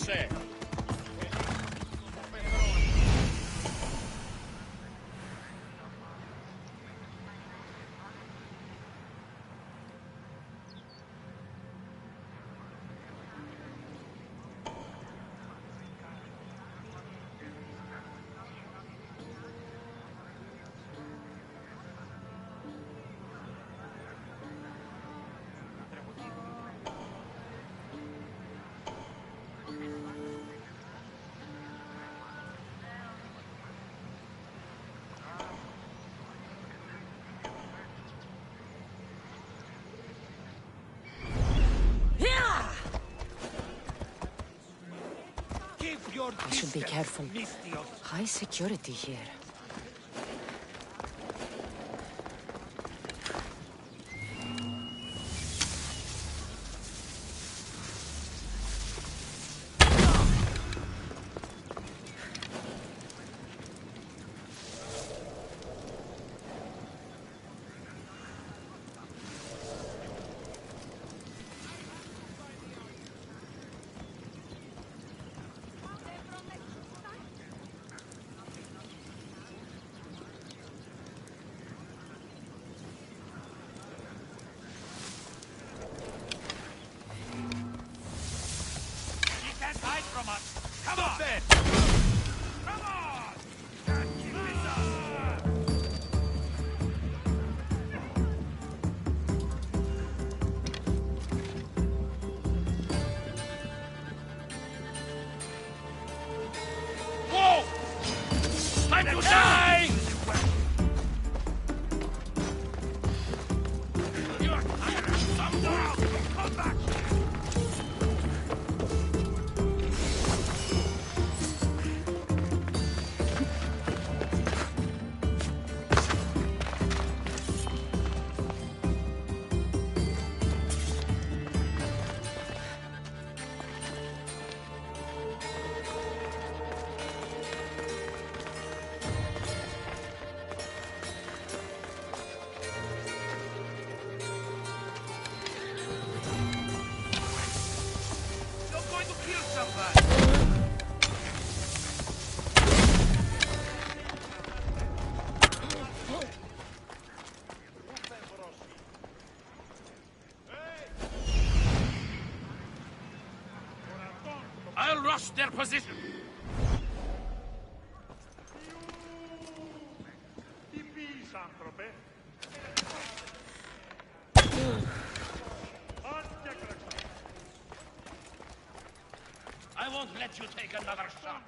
say? I should be careful. High security here. Hide from us! Come on! There! Come on! Can't keep this up! Whoa! Time to die! You're tired! Come down! Come back! I'll rush their position. I won't let you take another shot.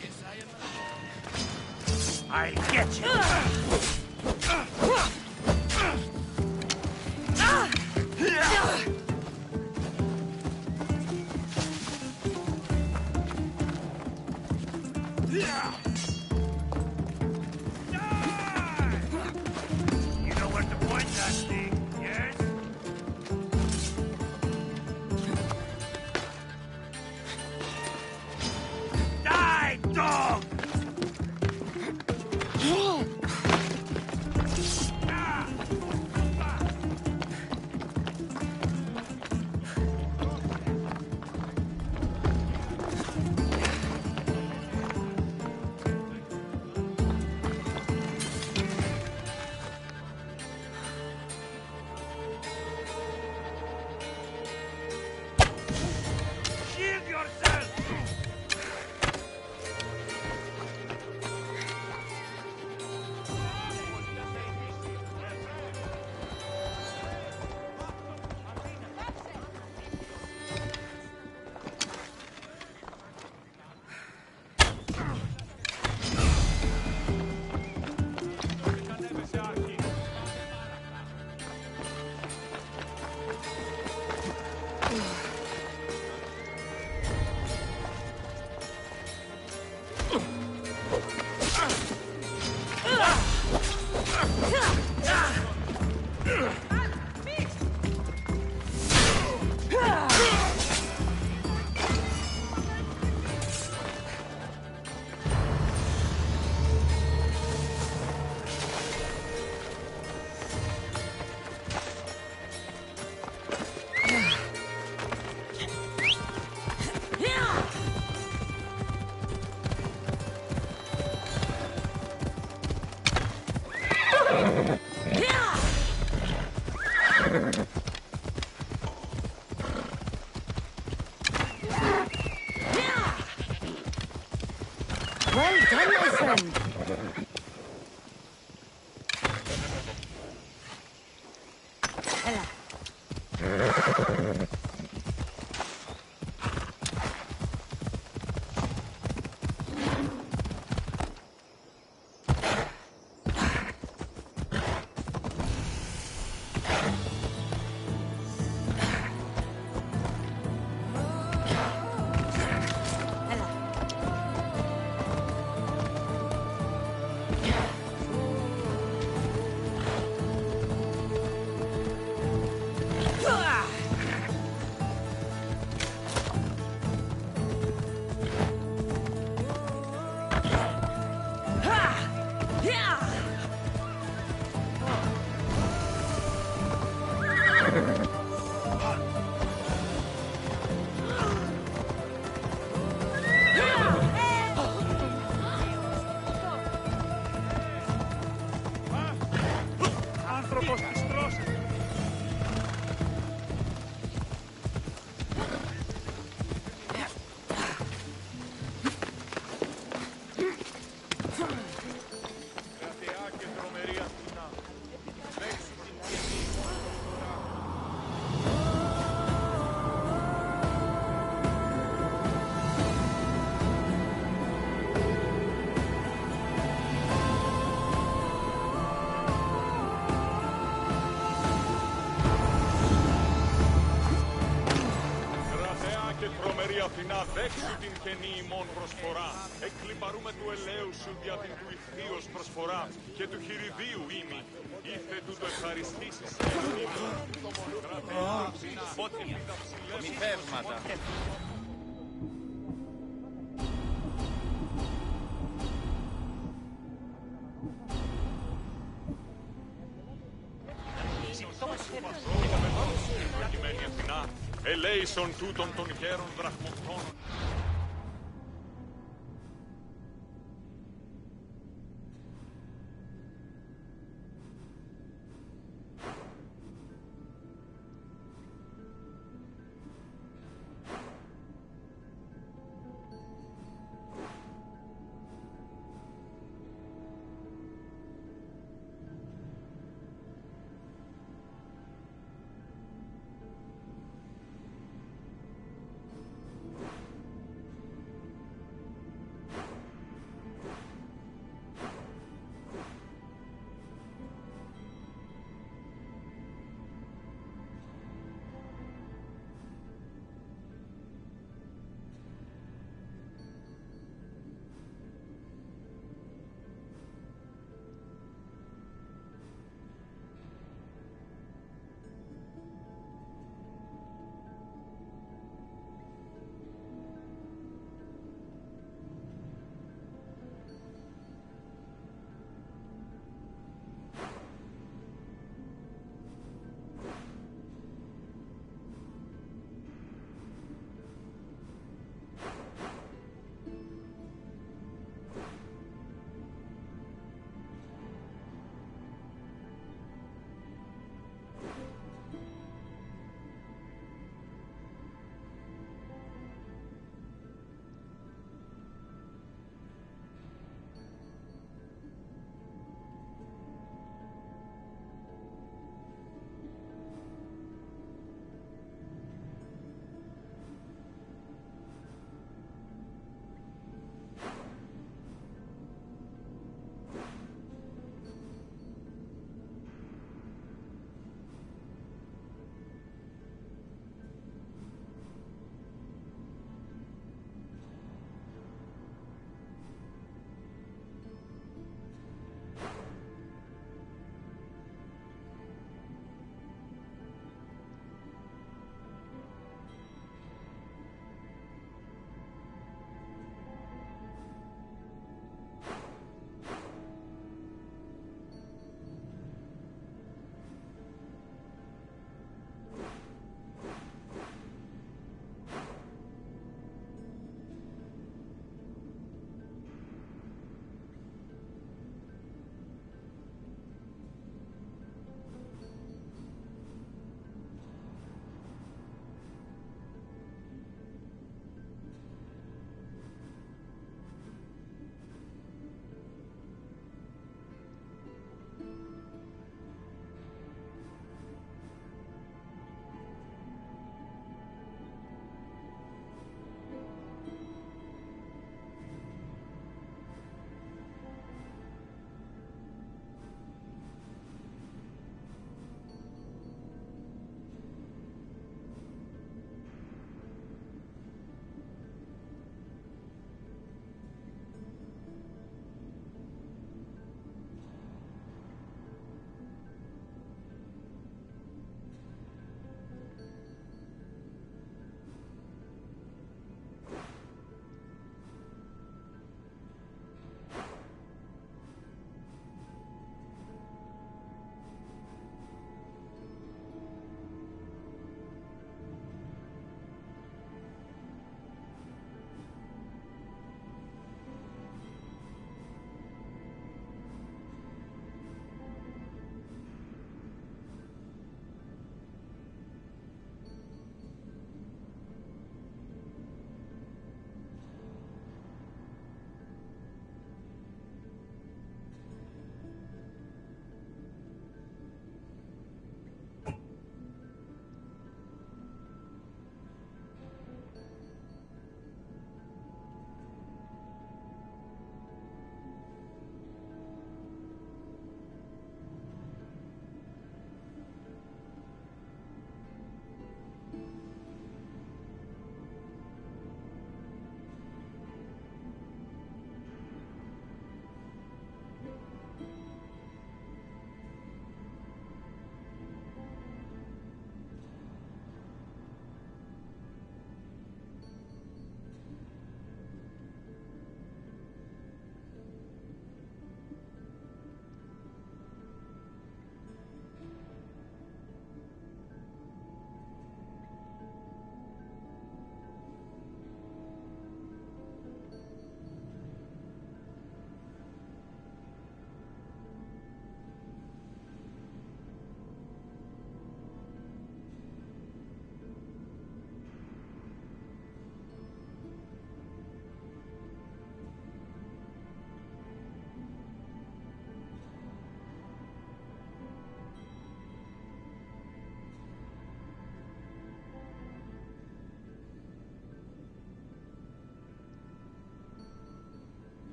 Yes, I am. I'll get you. You know where to point that thing, yes? Die, dog! Έλα. Άνθρωπος της τρώσης. Κρατεά και τρομερή Αθηνά. Δέξου την Κρατεά και τρομερή Αθηνά, δέξου την καινή ημών προσφορά. Εκλυπαρούμε του ελαίου σου δια την του ηχθείος προσφορά και του χειριδίου ήμι. Ήθε του το ευχαριστήσεις. Κρατεά Αθηνά, Μυθεύματα. προκειμένη Αθηνά, ελέησον τούτων των γέρων δραχμοκτών.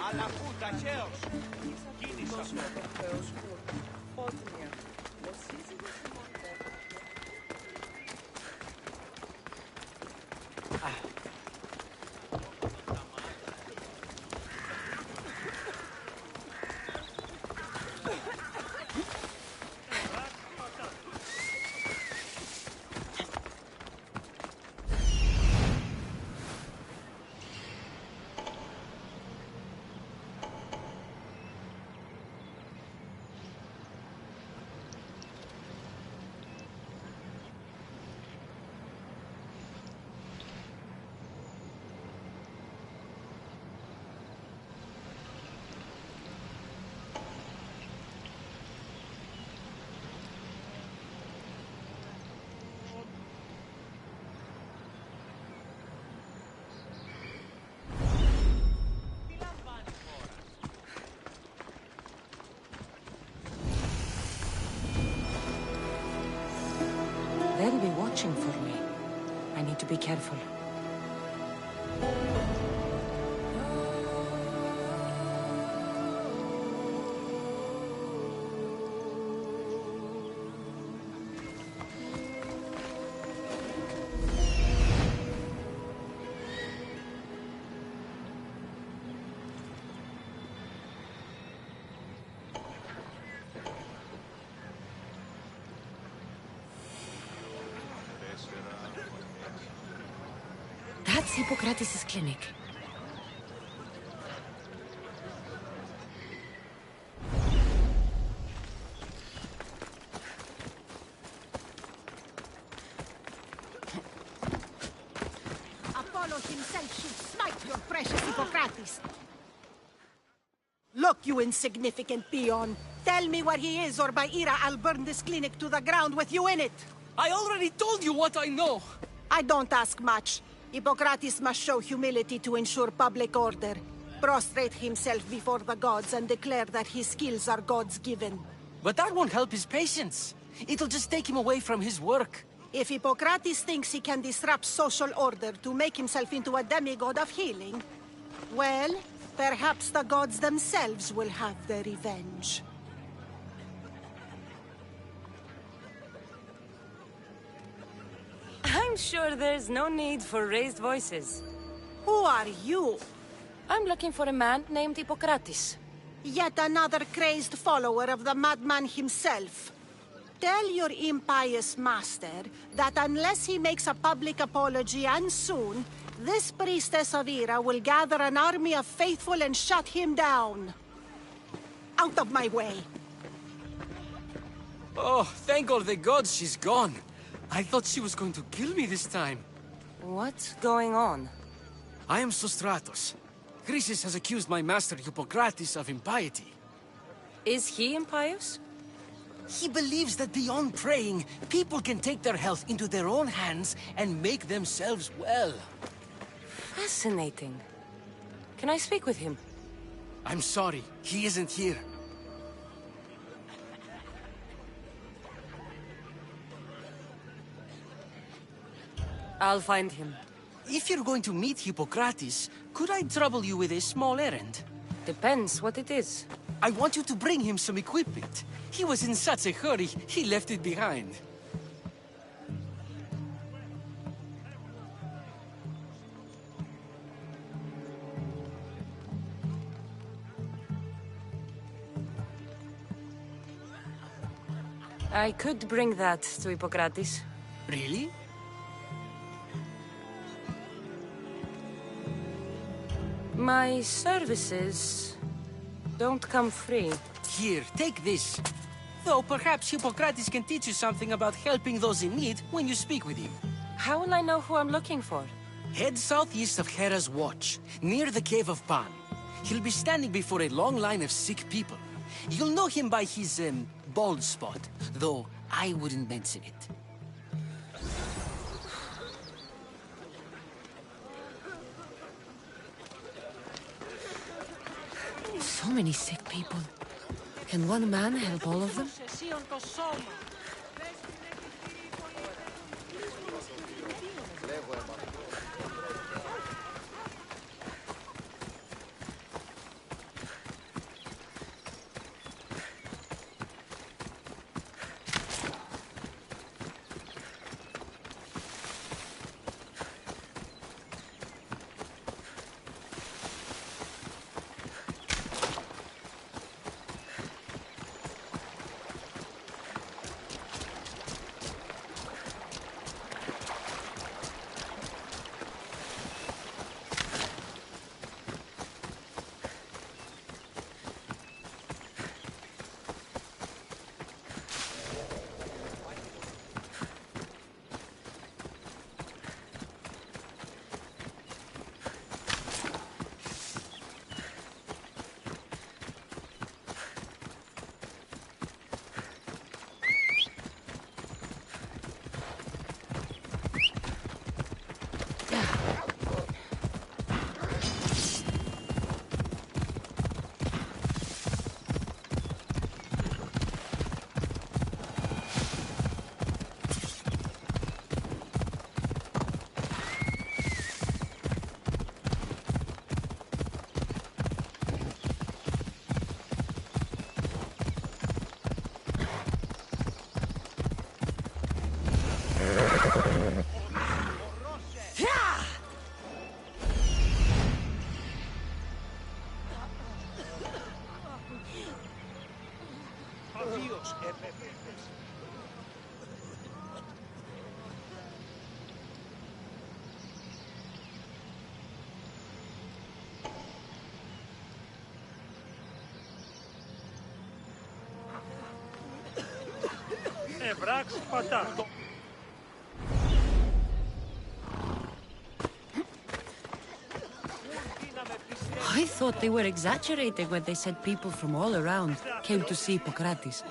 Αλλά πού, ταχαίως! Κίνησα! They'll be watching for me. I need to be careful. That's Hippocrates' clinic. Apollo himself should smite your precious Hippocrates. Look, you insignificant peon. Tell me where he is, or by Ira, I'll burn this clinic to the ground with you in it. I already told you what I know. I don't ask much. Hippocrates must show humility to ensure public order. Prostrate himself before the gods and declare that his skills are God's given. But that won't help his patients. It'll just take him away from his work. If Hippocrates thinks he can disrupt social order to make himself into a demigod of healing, well, perhaps the gods themselves will have their revenge. I'm sure there's no need for raised voices. Who are you? I'm looking for a man named Hippocrates. Yet another crazed follower of the madman himself. Tell your impious master that unless he makes a public apology, and soon, this priestess of Ira will gather an army of faithful and shut him down. Out of my way! Oh, thank all the gods she's gone. I thought she was going to kill me this time. What's going on? I am Sostratos. Chrysis has accused my master Hippocrates of impiety. Is he impious? He believes that beyond praying, people can take their health into their own hands and make themselves well. Fascinating. Can I speak with him? I'm sorry, he isn't here. I'll find him. If you're going to meet Hippocrates, could I trouble you with a small errand? Depends what it is. I want you to bring him some equipment. He was in such a hurry, he left it behind. I could bring that to Hippocrates. Really? My services don't come free. Here, take this. Though perhaps Hippocrates can teach you something about helping those in need when you speak with him. How will I know who I'm looking for? Head southeast of Hera's Watch, near the Cave of Pan. He'll be standing before a long line of sick people. You'll know him by his, bald spot, though I wouldn't mention it. So many sick people. Can one man help all of them? Evrax Patato. I thought they were exaggerating when they said people from all around came to see Hippocrates.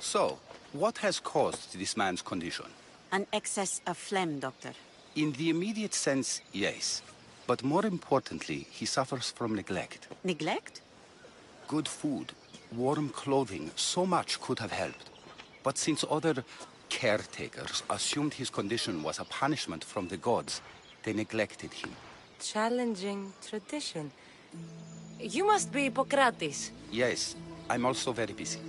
So, what has caused this man's condition? An excess of phlegm, Doctor. In the immediate sense, yes. But more importantly, he suffers from neglect. Neglect? Good food, warm clothing, so much could have helped. But since other caretakers assumed his condition was a punishment from the gods, they neglected him. Challenging tradition. You must be Hippocrates. Yes, I'm also very busy.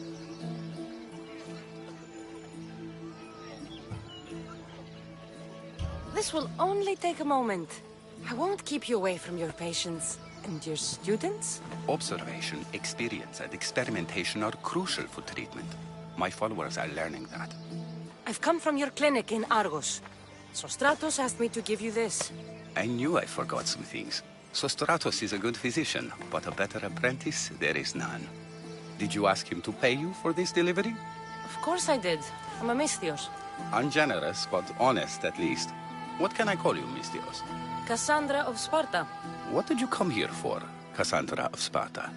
This will only take a moment. I won't keep you away from your patients. And your students? Observation, experience, and experimentation are crucial for treatment. My followers are learning that. I've come from your clinic in Argos. So Stratos asked me to give you this. I knew I forgot some things. Sostratos is a good physician, but a better apprentice, there is none. Did you ask him to pay you for this delivery? Of course I did. I'm a Misthios. Ungenerous, but honest at least. What can I call you, Misthios? Cassandra of Sparta. What did you come here for, Cassandra of Sparta?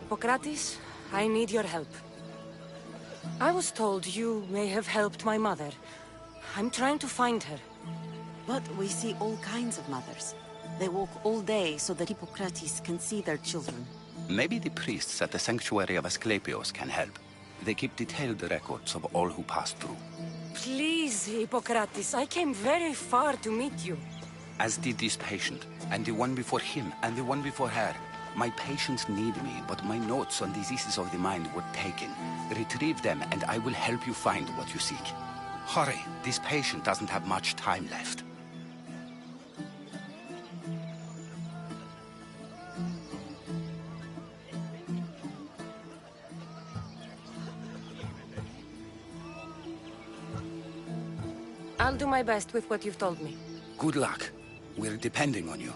Hippocrates, I need your help. I was told you may have helped my mother. I'm trying to find her. But we see all kinds of mothers. They walk all day so that Hippocrates can see their children. Maybe the priests at the sanctuary of Asclepios can help. They keep detailed records of all who pass through. Please, Hippocrates, I came very far to meet you. As did this patient, and the one before him, and the one before her. My patients need me, but my notes on diseases of the mind were taken. Retrieve them, and I will help you find what you seek. Hurry, this patient doesn't have much time left. I'll do my best with what you've told me. Good luck. We're depending on you.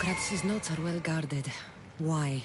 Hippocrates' notes are well guarded. Why?